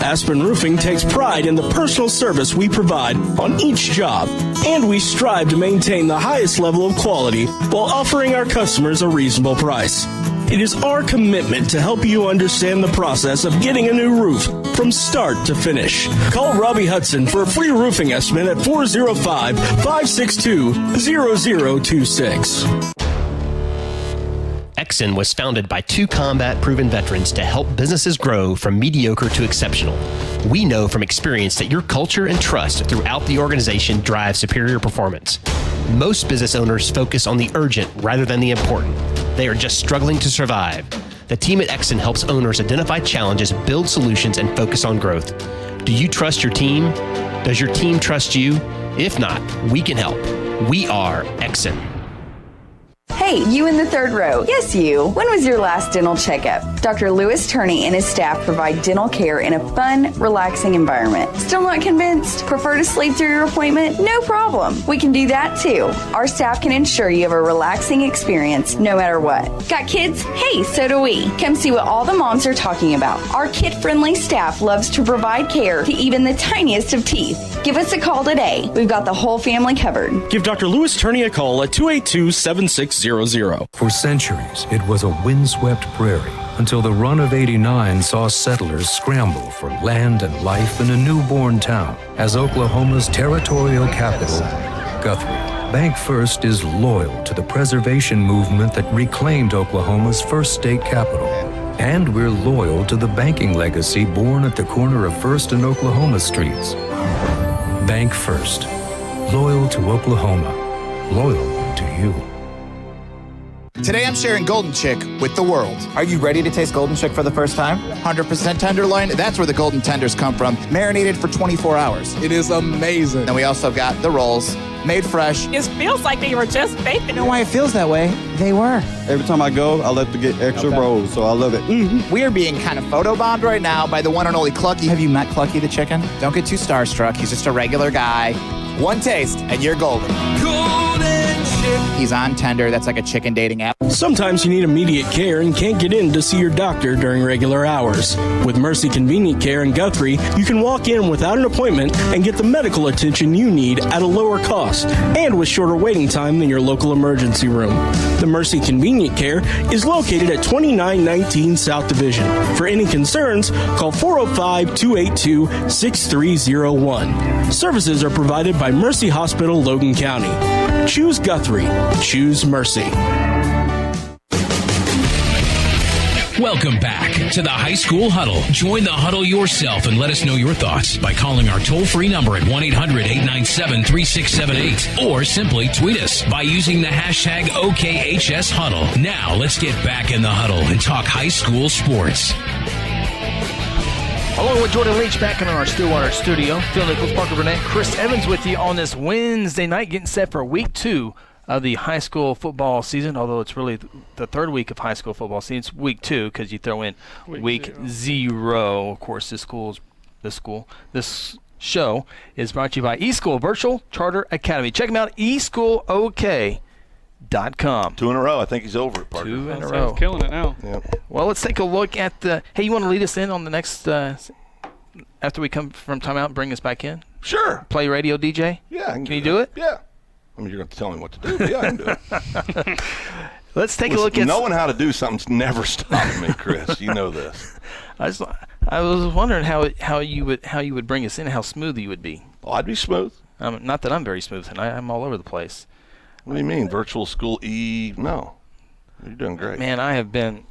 Aspen Roofing takes pride in the personal service we provide on each job, and we strive to maintain the highest level of quality while offering our customers a reasonable price. It is our commitment to help you understand the process of getting a new roof from start to finish. Call Robbie Hudson for a free roofing estimate at 405-562-0026. Exxon was founded by 2 combat-proven veterans to help businesses grow from mediocre to exceptional. We know from experience that your culture and trust throughout the organization drive superior performance. Most business owners focus on the urgent rather than the important. They are just struggling to survive. The team at Exxon helps owners identify challenges, build solutions, and focus on growth. Do you trust your team? Does your team trust you? If not, we can help. We are Exxon. Hey, you in the third row. Yes, you. When was your last dental checkup? Dr. Lewis Turney and his staff provide dental care in a fun, relaxing environment. Still not convinced? Prefer to sleep through your appointment? No problem. We can do that too. Our staff can ensure you have a relaxing experience no matter what. Got kids? Hey, so do we. Come see what all the moms are talking about. Our kid-friendly staff loves to provide care to even the tiniest of teeth. Give us a call today. We've got the whole family covered. Give Dr. Lewis Turney a call at 282-7600. For centuries, it was a windswept prairie until the run of '89 saw settlers scramble for land and life in a newborn town as Oklahoma's territorial capital, Guthrie. Bank First is loyal to the preservation movement that reclaimed Oklahoma's first state capital. And we're loyal to the banking legacy born at the corner of First and Oklahoma streets. Bank First. Loyal to Oklahoma. Loyal to you. Today I'm sharing Golden Chick with the world. Are you ready to taste Golden Chick for the first time? 100% tenderloin, that's where the golden tenders come from, marinated for 24 hours. It is amazing. And we also got the rolls, made fresh. It feels like they were just baked. You know why it feels that way? They were. Every time I go, I like to get extra rolls, so I love it. We are being kind of photobombed right now by the one and only Clucky. Have you met Clucky the chicken? Don't get too starstruck. He's just a regular guy. One taste, and you're golden. He's on Tender. That's like a chicken dating app. Sometimes you need immediate care and can't get in to see your doctor during regular hours. With Mercy Convenient Care in Guthrie, you can walk in without an appointment and get the medical attention you need at a lower cost and with shorter waiting time than your local emergency room. The Mercy Convenient Care is located at 2919 South Division. For any concerns, call 405-282-6301. Services are provided by Mercy Hospital, Logan County. Choose Guthrie. Choose Mercy. Welcome back to the High School Huddle. Join the huddle yourself and let us know your thoughts by calling our toll-free number at 1-800-897-3678 or simply tweet us by using the hashtag OKHSHuddle. Now let's get back in the huddle and talk high school sports. Along with Jordan Leach back in our Stillwater studio, Phil Nichols, Parker Burnett, Chris Evans with you on this Wednesday night, getting set for week 2 of the high school football season, although it's really the third week of high school football season. It's week 2 because you throw in week 0. Of course, this show is brought to you by eSchool Virtual Charter Academy. Check them out, eSchoolOK.com. com. 2 in a row. I think he's over it, Parker. 2 in a row. He's killing it now. Yep. Well, let's take a look at the. Hey, you want to lead us in on the next after we come from timeout and bring us back in? Sure. Play radio DJ? Yeah. Can you do it? Yeah. I mean, you're going to tell me what to do, but yeah, I can do it. Let's take a look at. Knowing how to do something's never stopped me, Chris. You know this. I was wondering how you would bring us in, how smooth you would be. Oh, I'd be smooth. Not that I'm very smooth tonight. I'm all over the place. What do you mean? Virtual school No. You're doing great. Man, I have been.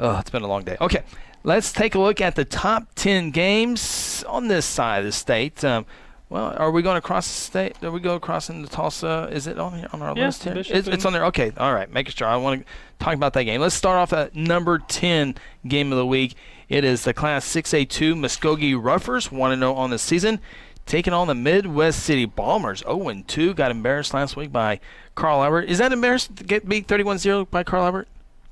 Oh, it's been a long day. Okay, let's take a look at the top 10 games on this side of the state. Well, are we going across the state? Are we going across into Tulsa? Is it on our list here? It's on there. Okay, all right. Making sure. I want to talk about that game. Let's start off at number 10 game of the week. It is the Class 6A2 Muskogee Ruffers, 1-0 on the season, taking on the Midwest City Bombers, 0-2. Got embarrassed last week by Carl Albert. Is that embarrassing to get beat 31-0 by Carl Albert?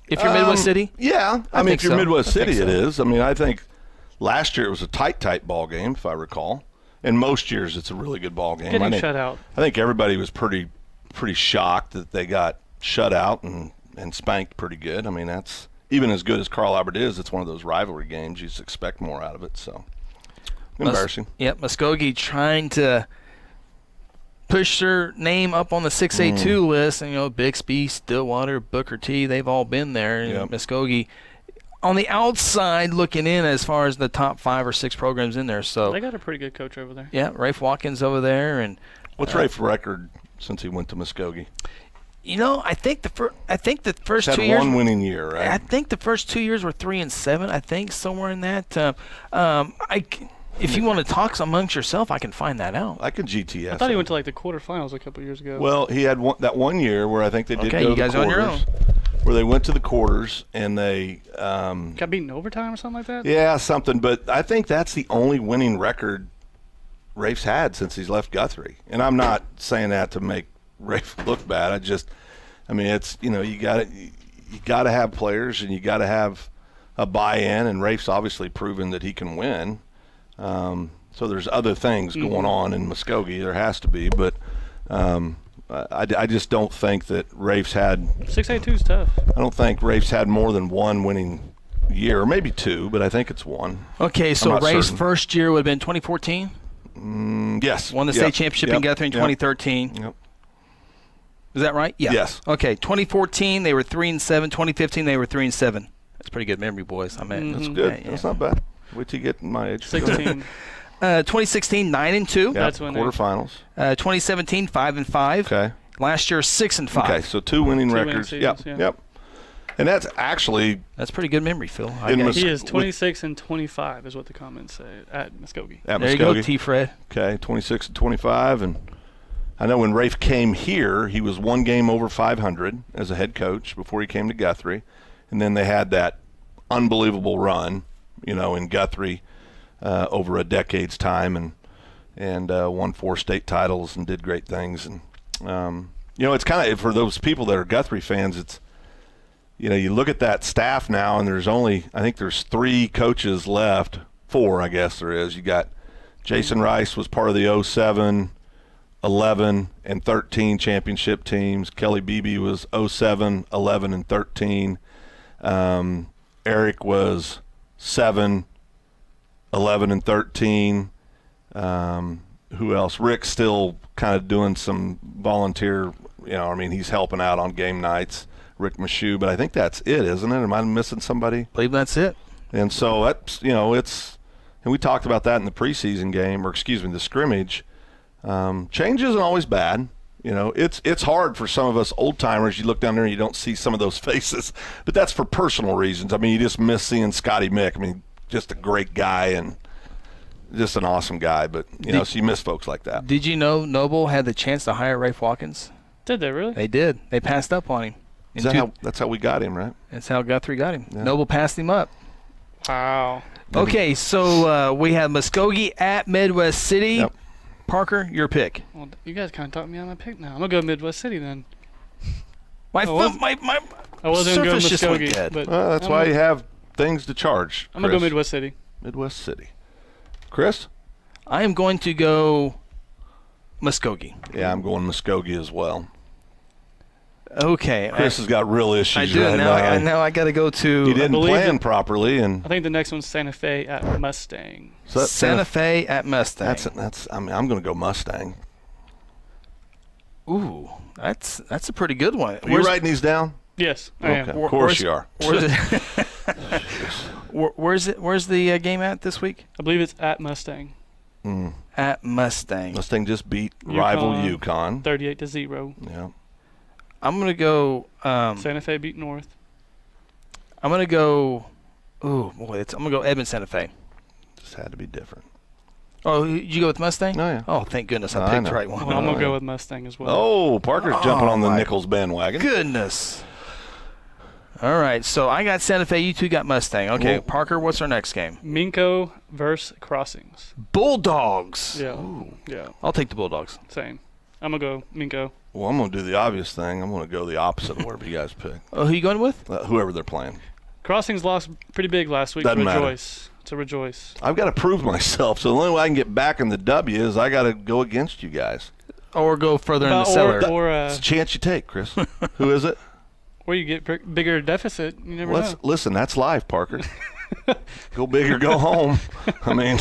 If you're Midwest City? Yeah. I mean, if you're Midwest City, so. It is. I mean, I think last year it was a tight ball game, if I recall. And most years it's a really good ball game. Getting shut out. I think everybody was pretty shocked that they got shut out and spanked pretty good. I mean, that's even as good as Carl Albert is. It's one of those rivalry games. You just expect more out of it. So embarrassing. Muskogee trying to push their name up on the 6A2 list. And, Bixby, Stillwater, Booker T, they've all been there. And Muskogee on the outside looking in as far as the top 5 or 6 programs in there. So they got a pretty good coach over there. Yeah, Rafe Watkins over there. And what's Rafe's record since he went to Muskogee? I think the first He's 2 had years. one winning year, right? I think the first 2 years were 3-7. I think somewhere in that. If you want to talk amongst yourself, I can find that out. I can GTS. I thought he went to the quarterfinals a couple years ago. Well, he had that one year where I think they did go you to guys the quarters. On your own. Where they went to the quarters and they got beaten overtime or something like that? Yeah, something. But I think that's the only winning record Rafe's had since he's left Guthrie. And I'm not saying that to make Rafe look bad. It's you got to have players and you got to have a buy-in. And Rafe's obviously proven that he can win. So there's other things going on in Muskogee. There has to be, but. I just don't think that Rafe's had 6A2 is tough. I don't think Rafe's had more than one winning year, or maybe 2, but I think it's 1. Okay, so Rafe's first year would have been 2014? Yes. Won the state championship in Guthrie in 2013. Yep. Is that right? Yeah. Yes. Okay, 2014 they were 3-7. 2015 they were 3-7. That's pretty good memory, boys. I mean, that's good. That's not bad. Wait till you get my age. 16. 2016 9-2. That's when quarterfinals. 2017 5-5. Okay. Last year 6-5. Okay, so 2 winning records. Seasons, Yep. And that's actually pretty good memory, Phil. He is 26-25 is what the comments say at Muskogee. There you go, T. Fred. Okay, 26-25, and I know when Rafe came here, he was 1 game over 500 as a head coach before he came to Guthrie, and then they had that unbelievable run, in Guthrie. Over a decade's time and won 4 state titles and did great things. And, it's kind of, for those people that are Guthrie fans, it's, you look at that staff now and I think there's 3 coaches left, 4 I guess there is. You got Jason Rice was part of the 07, 11, and 13 championship teams. Kelly Beebe was 07, 11, and 13. Eric was 7, 11 and 13. Who else? Rick's still kind of doing some volunteer, he's helping out on game nights. Rick Michoud, but I think that's it, isn't it? Am I missing somebody? I believe that's it. And so that's, and we talked about that in the preseason game, the scrimmage. Change isn't always bad. It's hard for some of us old timers. You look down there and you don't see some of those faces, but that's for personal reasons. You just miss seeing Scotty Mick. Just a great guy and just an awesome guy, but so you miss folks like that. Did you know Noble had the chance to hire Rafe Watkins? Did they really? They did. They passed up on him. That's how we got him, right? That's how Guthrie got him. Yeah. Noble passed him up. Wow. Okay, so we have Muskogee at Midwest City. Yep. Parker, your pick. Well, you guys kind of talked me on my pick now. I'm gonna go Midwest City then. I wasn't gonna go Muskogee, but that's why you have things to charge. I'm gonna go Midwest City. Midwest City. Chris? I am going to go Muskogee. Yeah, I'm going Muskogee as well. Okay. Chris has got real issues. I do. Right now I got to go to. He didn't plan properly, and I think the next one's Santa Fe at Mustang. so Santa Fe at Mustang. I'm going to go Mustang. Ooh, that's a pretty good one. Are you writing these down? Yes, I am. Of course you are. Where's the game at this week? I believe it's at Mustang. At Mustang. Mustang just beat rival UConn. 38-0. Yeah. I'm gonna go. Santa Fe beat North. I'm gonna go. Ooh, boy, I'm gonna go Edmond Santa Fe. Just had to be different. Oh, did you go with Mustang? Oh, yeah. Oh, thank goodness I picked the right one. Well, I'm gonna go with Mustang as well. Oh, Parker's jumping on the Nichols bandwagon. Goodness. All right, so I got Santa Fe. You two got Mustang. Okay, Well, Parker, what's our next game? Minko versus Crossings. Bulldogs. Yeah. Yeah. I'll take the Bulldogs. Same. I'm gonna go Minko. Well, I'm going to do the obvious thing. I'm going to go the opposite of whatever you guys pick. Oh, who you going with? Whoever they're playing. Crossings lost pretty big last week. Doesn't Rejoice. To rejoice. I've got to prove myself. So the only way I can get back in the W is I got to go against you guys. Or go further in the cellar. It's a chance you take, Chris. Who is it? Or you get bigger deficit. You never know. Listen, that's life, Parker. Go big or go home. I mean.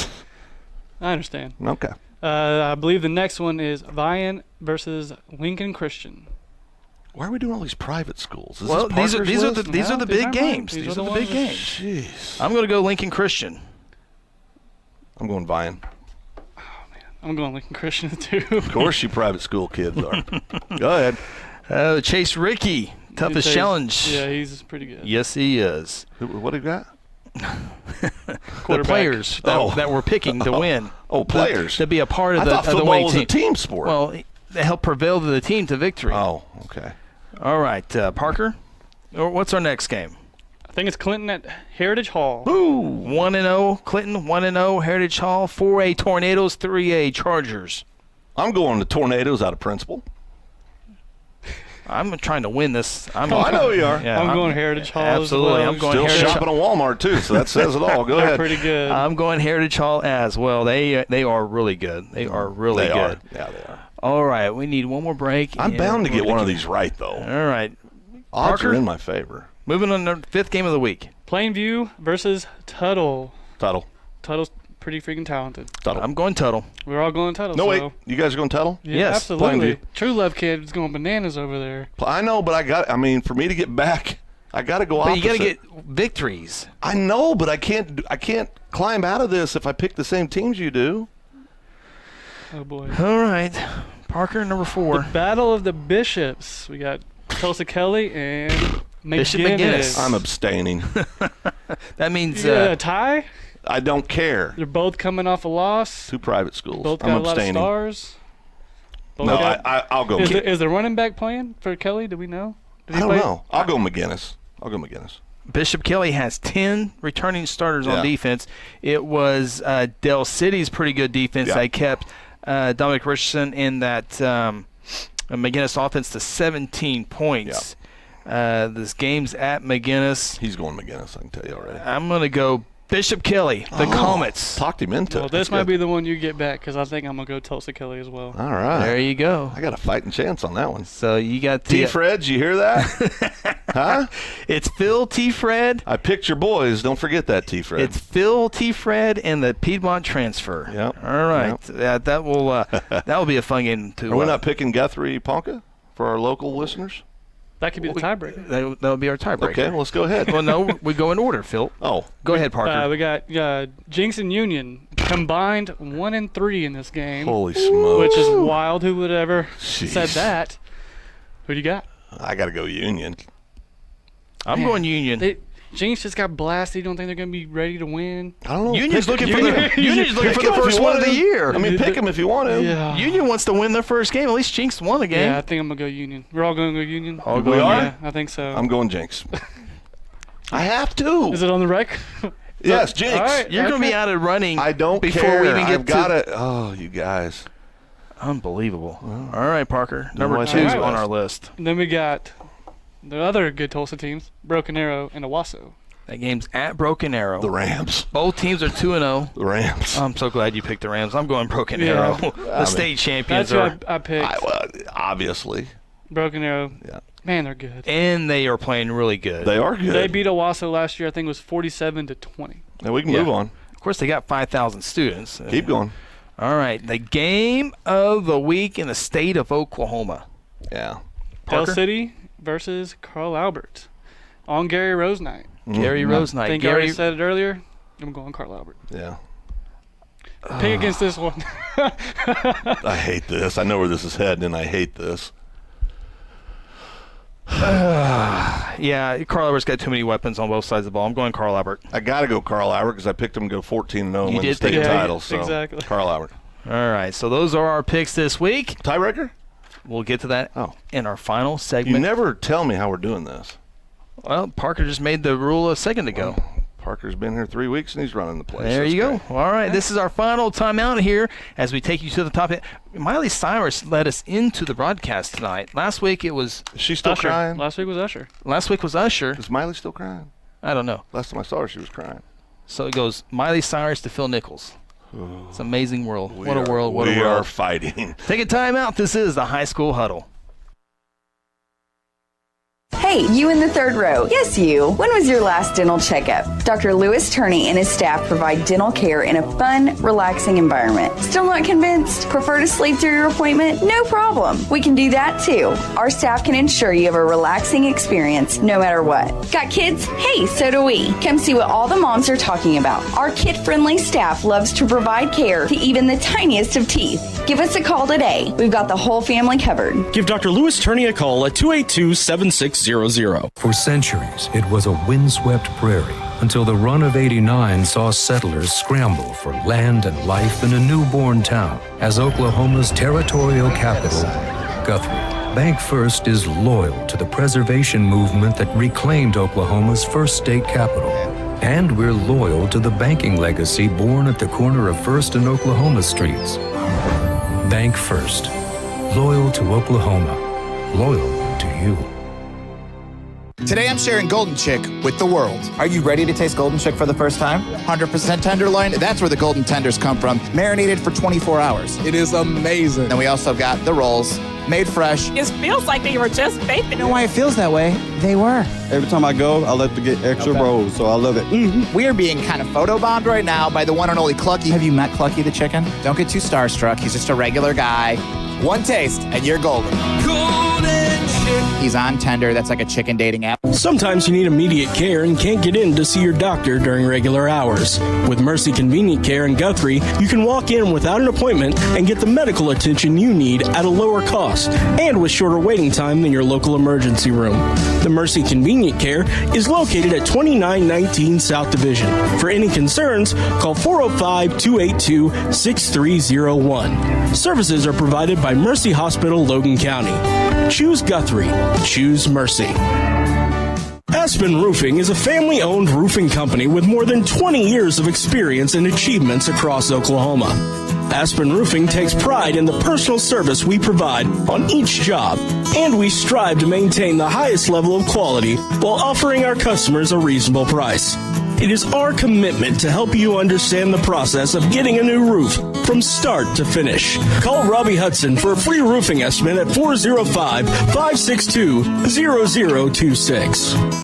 I understand. Okay. I believe the next one is Vian versus Lincoln Christian. Why are we doing all these private schools? Well, these are the big games. These These are are the the big ones. games. Jeez. I'm going to go Lincoln Christian. I'm going Vian. I'm going Lincoln Christian too. Of course you private school kids are. Go ahead. Chase Rickey, toughest challenge. Yeah, he's pretty good. Yes, he is. What do you got? The players that we're picking to win. Oh, players. To be a part of I the thought of the football winning was team. a team sport. Well, they help prevail the team to victory. Oh, okay. All right, Parker. What's our next game? I think it's Clinton at Heritage Hall. Ooh, 1-0 Clinton, 1-0 Heritage Hall, 4A Tornadoes, 3A Chargers. I'm going to Tornadoes out of principle. I'm trying to win this. I know you are. Yeah, I'm going Heritage Hall. Absolutely, As well. I'm going Still Heritage shopping at Walmart too, so that says it all. Go They're ahead. pretty good. I'm going Heritage Hall as well. They are really good. They are really They good. are. Yeah, they are. All right, we need one more break. I'm bound to get one of these. these right, though. All right. Odds Parker? are in my favor. Moving on to the fifth game of the week. Plainview versus Tuttle. Tuttle. Tuttle's pretty freaking talented. Tuttle. I'm going Tuttle. We're all going Tuttle. No, so. wait. You guys are going Tuttle? Yeah, Yes, absolutely. Plainview. True Love Kid is going bananas over there. I know, but for me to get back, I got to go But opposite. you got to get victories. I know, but I can't climb out of this if I pick the same teams you do. Oh boy. All right. Parker, number 4. Battle of the Bishops. We got Tulsa Kelly and Bishop McGinnis. I'm abstaining. That means a tie? I don't care. They're both coming off a loss. Two private schools. Both I'm got a lot of abstaining. stars. Both No, got- I'll go. Is the running back playing for Kelly? Do we know? Did I he don't play? know. I'll go McGinnis. Bishop Kelly has 10 returning starters on Yeah. defense. It was Del City's pretty good defense. Yeah. They kept Dominic Richardson in that McGinnis offense to 17 points. This game's at McGinnis. He's going McGinnis, I can tell you already. I'm going to go Bishop Kelly, the Comets. Talked him into Well, it. this That's might good. be the one you get back because I think I'm going to go Tulsa Kelly as well. All right. There you go. I got a fighting chance on that one. So you got the T-Fred, you hear that? Huh? It's Phil T-Fred. I picked your boys. Don't forget that, T-Fred. It's Phil T-Fred and the Piedmont transfer. Yep. All right. Yep. That will be a fun game to. Are we not picking Guthrie Ponca for our local listeners? That could be the tiebreaker. That would be our tiebreaker. Okay, well, let's go ahead. Well, no, we go in order, Phil. Oh, Go ahead, Parker. We got Jinx and Union combined 1-3 in this game. holy smokes. Which is wild. Who would have ever Jeez. said that? Who do you got? I got to go Union. I'm going Union. Jinx just got blasted. You don't think they're going to be ready to win? I don't know. Union's Pick- looking for the Union's looking for pick the 'em if first you one want of the to. year. I mean, pick them if you want to. Yeah. Union wants to win their first game. At least Jinx won the game. Yeah, I think I'm going to go Union. We're all going to go Union? All We going are? Yeah, I think so. I'm going Jinx. I have to. Is it on the rec? Yes, Jinx. All right. You're going to be out of running. I don't before care. we even get I've got it. Oh, you guys. Unbelievable. All right, Parker. Number what I 2 said on was. our list. Then we got the other good Tulsa teams, Broken Arrow and Owasso. That game's at Broken Arrow. The Rams. Both teams are 2-0. The Rams. I'm so glad you picked the Rams. I'm going Broken Yeah. Arrow. The state champions That's are. who I picked. Well, obviously. Broken Arrow. Yeah. Man, they're good. And they are playing really good. They are good. They beat Owasso last year. I think it was 47-20. Now we can move on. Of course, they got 5,000 students. Keep going. All right. The game of the week in the state of Oklahoma. Yeah. Pell Parker? City versus Carl Albert on Gary Rose night. Gary Rose I night. think I already said it earlier. I'm going Carl Albert. Yeah. Pick against this one. I hate this. I know where this is heading, and I hate this. Yeah, Carl Albert's got too many weapons on both sides of the ball. I'm going Carl Albert. I got to go Carl Albert because I picked him to go 14-0 and win the state pick him. title. So exactly. Carl Albert. All right, so those are our picks this week. Tiebreaker? We'll get to that in our final segment. You never tell me how we're doing this. Well, Parker just made the rule a second ago. Parker's been here 3 weeks, and he's running the place. There you go. All right, this is our final timeout here as we take you to the top. Miley Cyrus led us into the broadcast tonight. Last week it was Is she still Usher. crying? Last week was Usher. Is Miley still crying? I don't know. Last time I saw her, she was crying. So it goes Miley Cyrus to Phil Nichols. It's an amazing world. What a world. We are fighting. Take a time out. This is the High School Huddle. Hey, you in the third row. Yes, you. When was your last dental checkup? Dr. Louis Turney and his staff provide dental care in a fun, relaxing environment. Still not convinced? Prefer to sleep through your appointment? No problem. We can do that too. Our staff can ensure you have a relaxing experience no matter what. Got kids? Hey, so do we. Come see what all the moms are talking about. Our kid-friendly staff loves to provide care to even the tiniest of teeth. Give us a call today. We've got the whole family covered. Give Dr. Louis Turney a call at 282-7600. For centuries, it was a windswept prairie until the run of '89 saw settlers scramble for land and life in a newborn town as Oklahoma's territorial capital, Guthrie. Bank First is loyal to the preservation movement that reclaimed Oklahoma's first state capital. And we're loyal to the banking legacy born at the corner of First and Oklahoma streets. Bank First. Loyal to Oklahoma. Loyal to you. Today I'm sharing Golden Chick with the world. Are you ready to taste Golden Chick for the first time? 100% tenderloin. That's where the golden tenders come from. Marinated for 24 hours. It is amazing. And we also got the rolls, made fresh. It feels like they were just baked. You know why it feels that way? They were. Every time I go, I like to get extra rolls, so I love it. We are being kind of photobombed right now by the one and only Clucky. Have you met Clucky the chicken? Don't get too starstruck. He's just a regular guy. One taste, and you're golden. Golden Chick. He's on Tender. That's like a chicken dating app. Sometimes you need immediate care and can't get in to see your doctor during regular hours. With Mercy Convenient Care in Guthrie, you can walk in without an appointment and get the medical attention you need at a lower cost and with shorter waiting time than your local emergency room. The Mercy Convenient Care is located at 2919 South Division. For any concerns, call 405-282-6301. Services are provided by Mercy Hospital, Logan County. Choose Guthrie. Choose Mercy. Aspen Roofing is a family-owned roofing company with more than 20 years of experience and achievements across Oklahoma. Aspen Roofing takes pride in the personal service we provide on each job, and we strive to maintain the highest level of quality while offering our customers a reasonable price. It is our commitment to help you understand the process of getting a new roof from start to finish. Call Robbie Hudson for a free roofing estimate at 405-562-0026.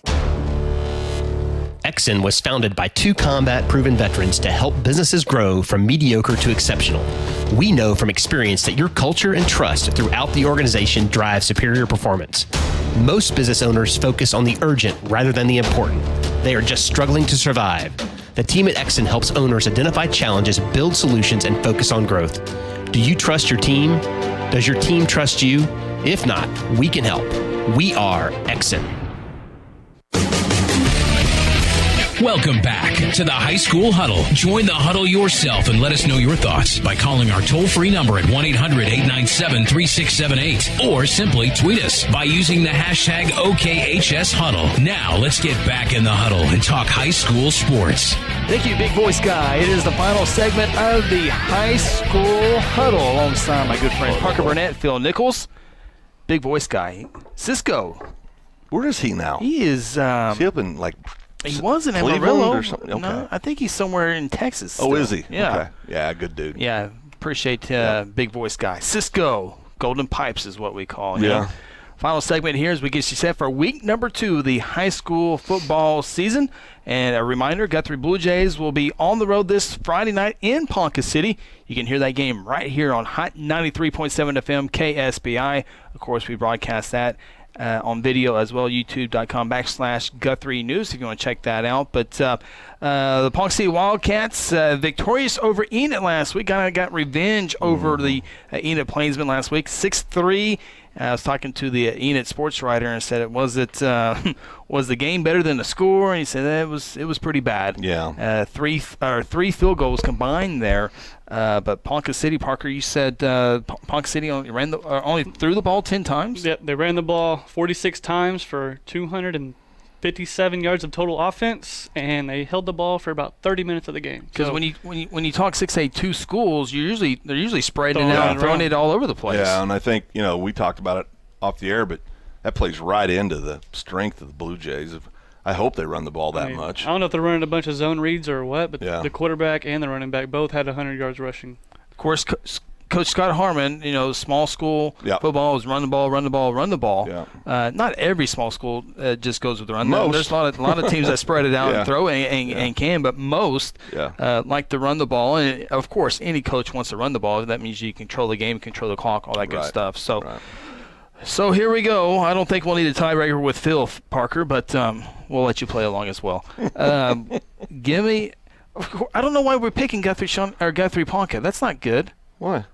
Exxon was founded by two combat-proven veterans to help businesses grow from mediocre to exceptional. We know from experience that your culture and trust throughout the organization drive superior performance. Most business owners focus on the urgent rather than the important. They are just struggling to survive. The team at Exxon helps owners identify challenges, build solutions, and focus on growth. Do you trust your team? Does your team trust you? If not, we can help. We are Exxon. Welcome back to the High School Huddle. Join the huddle yourself and let us know your thoughts by calling our toll-free number at 1-800-897-3678 or simply tweet us by using the hashtag OKHSHuddle. Now let's get back in the huddle and talk high school sports. Thank you, Big Voice Guy. It is the final segment of the High School Huddle alongside my good friend Parker Burnett, Phil Nichols. Big Voice Guy. Cisco. Where is he now? He is... is he up in, like... He was in Cleveland Amarillo. or something? Okay. No, I think he's somewhere in Texas. Oh, still. is he? Yeah. Okay. Yeah, good dude. Yeah, appreciate Big Voice Guy. Cisco, Golden Pipes is what we call him. Yeah. Final segment here as we get you set for week number 2 of the high school football season. And a reminder, Guthrie Blue Jays will be on the road this Friday night in Ponca City. You can hear that game right here on Hot 93.7 FM KSBI. Of course, we broadcast that on video as well, youtube.com/Guthrie News if you want to check that out. But the Ponca City Wildcats victorious over Enid last week. Got revenge over the Enid Plainsmen last week, 6-3. I was talking to the Enid sports writer and said, was the game better than the score? And he said it was pretty bad. Yeah. Three field goals combined there. But Ponca City, Parker, you said Ponca City only threw the ball 10 times? Yep, they ran the ball 46 times for 257 yards of total offense, and they held the ball for about 30 minutes of the game. Because when you talk 6A2 schools, they're usually spreading it out and throwing it all over the place. Yeah, and I think we talked about it off the air, but that plays right into the strength of the Blue Jays. I hope they run the ball that much. I don't know if they're running a bunch of zone reads or what, but yeah. The quarterback and the running back both had 100 yards rushing. Of course, Coach Scott Harmon, small school football is run the ball, run the ball, run the ball. Yeah. Not every small school just goes with the run. There's a lot of teams that spread it out and throw and can, but most like to run the ball. And of course, any coach wants to run the ball. That means you control the game, control the clock, all that good stuff. So here we go. I don't think we'll need a tiebreaker with Phil, Parker, but we'll let you play along as well. Give me. I don't know why we're picking Guthrie Ponca. That's not good. Why?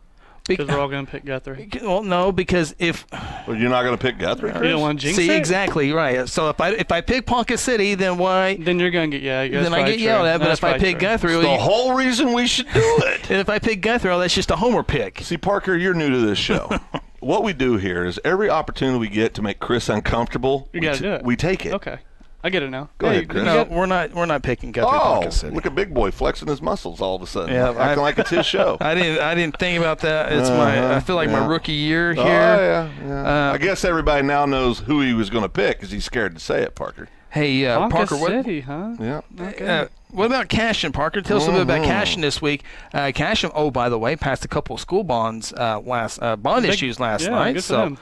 Because we're all going to pick Guthrie. Well, no, because if you're not going to pick Guthrie, Chris? You don't want to jinx See, it? Exactly right. So if I pick Ponca City, then why? Then you're going to get Then I get yelled at. But if I pick Guthrie, the whole reason we should do it. And if I pick Guthrie, that's just a homer pick. See, Parker, you're new to this show. What we do here is every opportunity we get to make Chris uncomfortable, you gotta do it. We take it. Okay. I get it now. Go ahead, Chris. No, we're not picking Guthrie Ponca City. Look at Big Boy flexing his muscles all of a sudden. Yeah, acting like it's his show. I didn't think about that. It's I feel like my rookie year here. Oh, yeah. I guess everybody now knows who he was going to pick because he's scared to say it, Parker. Hey, Parker, City, huh? Yeah. Okay. What about Cashin, Parker? Tell us a little bit about Cashin this week. Cashin, by the way, passed a couple of school bonds issues last night. Good for them.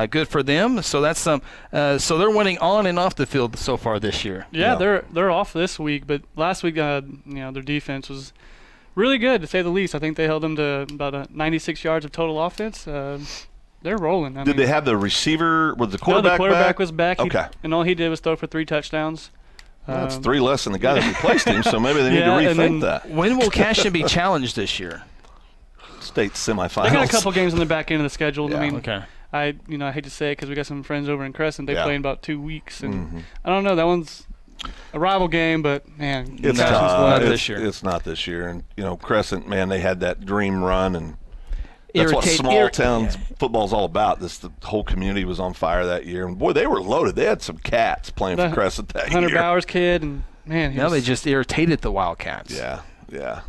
Good for them. So that's some. So they're winning on and off the field so far this year. Yeah, they're off this week, but last week, their defense was really good to say the least. I think they held them to about 96 yards of total offense. They're rolling. Did they have the receiver? Was the quarterback No, the quarterback back? was back. Okay. And all he did was throw for 3 touchdowns. That's 3 less than the guy that replaced him, so maybe they need to rethink that. When will Cashin be challenged this year? State semifinals. They got a couple games on the back end of the schedule. Yeah. I mean, okay. I hate to say it because we got some friends over in Crescent. They play in about 2 weeks, and I don't know. That one's a rival game, but man, it's not this year. It's not this year, and Crescent, man, they had that dream run, and that's what small towns football's all about. The whole community was on fire that year, and boy, they were loaded. They had some cats playing for Crescent that Hunter year. Bowers kid, and man, they just irritated the Wildcats. Yeah.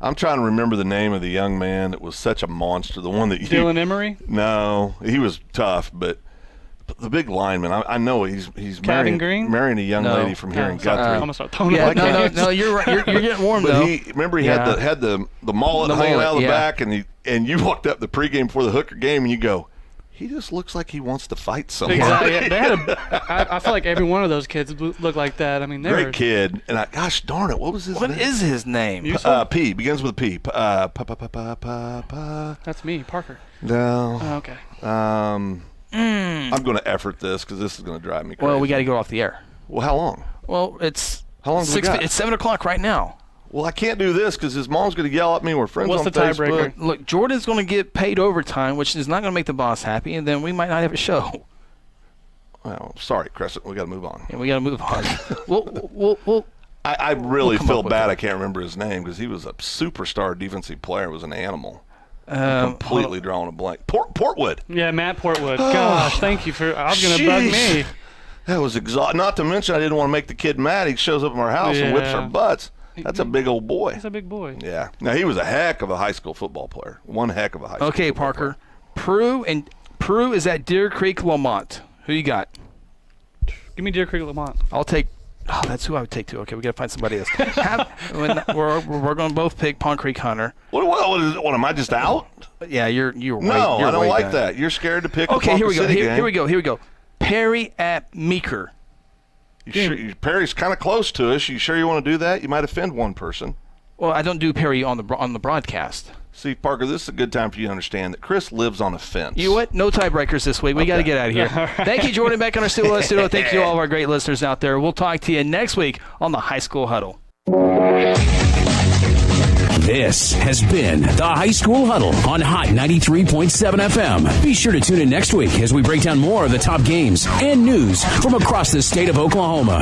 I'm trying to remember the name of the young man that was such a monster. The one that Dylan Emery. No, he was tough, but the big lineman. I know he's marrying a young lady from here in Guthrie. I'm gonna start throwing no, you're right. You're getting warm but though. He had the mullet hanging out of the back, and you walked up the pregame before the Hooker game, and you go, he just looks like he wants to fight someone. Exactly. I feel like every one of those kids look like that. I mean, they're great kid. And gosh darn it, what was his name? What is his name? P. Begins with a P. That's me, Parker. No. Oh, okay. I'm going to effort this because this is going to drive me crazy. Well, we got to go off the air. Well, how long? Well, it's how long? It's 7 o'clock right now. Well, I can't do this because his mom's going to yell at me. We're friends What's on the Facebook. tiebreaker? Look, Jordan's going to get paid overtime, which is not going to make the boss happy, and then we might not have a show. Well, sorry, Crescent. We got to move on. Yeah, we got to move on. we'll I really feel bad. I can't remember his name because he was a superstar defensive player. It was an animal. Completely drawing a blank. Portwood. Yeah, Matt Portwood. Gosh, thank you for. I was going to bug me. That was exhausting. Not to mention, I didn't want to make the kid mad. He shows up at our house and whips our butts. That's a big old boy. He's a big boy. Yeah. Now, he was a heck of a high school football player. One heck of a high school Okay, football Parker. player. Prue is at Deer Creek, Lamont. Who you got? Give me Deer Creek, Lamont. I'll take Oh, that's who I would take too. Okay, we got to find somebody else. We're going to both pick Pond Creek Hunter. What am I just out? Yeah, you're No, I don't like that. You're scared to pick. Okay, here we go. City Here we go. Perry at Meeker. Perry's kind of close to us. You sure you want to do that? You might offend one person. Well, I don't do Perry on the broadcast. See, Parker, this is a good time for you to understand that Chris lives on a fence. You know what? No tiebreakers this week. We got to get out of here. Thank you, Jordan, back on our studio. Thank you, all of our great listeners out there. We'll talk to you next week on the High School Huddle. This has been the High School Huddle on Hot 93.7 FM. Be sure to tune in next week as we break down more of the top games and news from across the state of Oklahoma.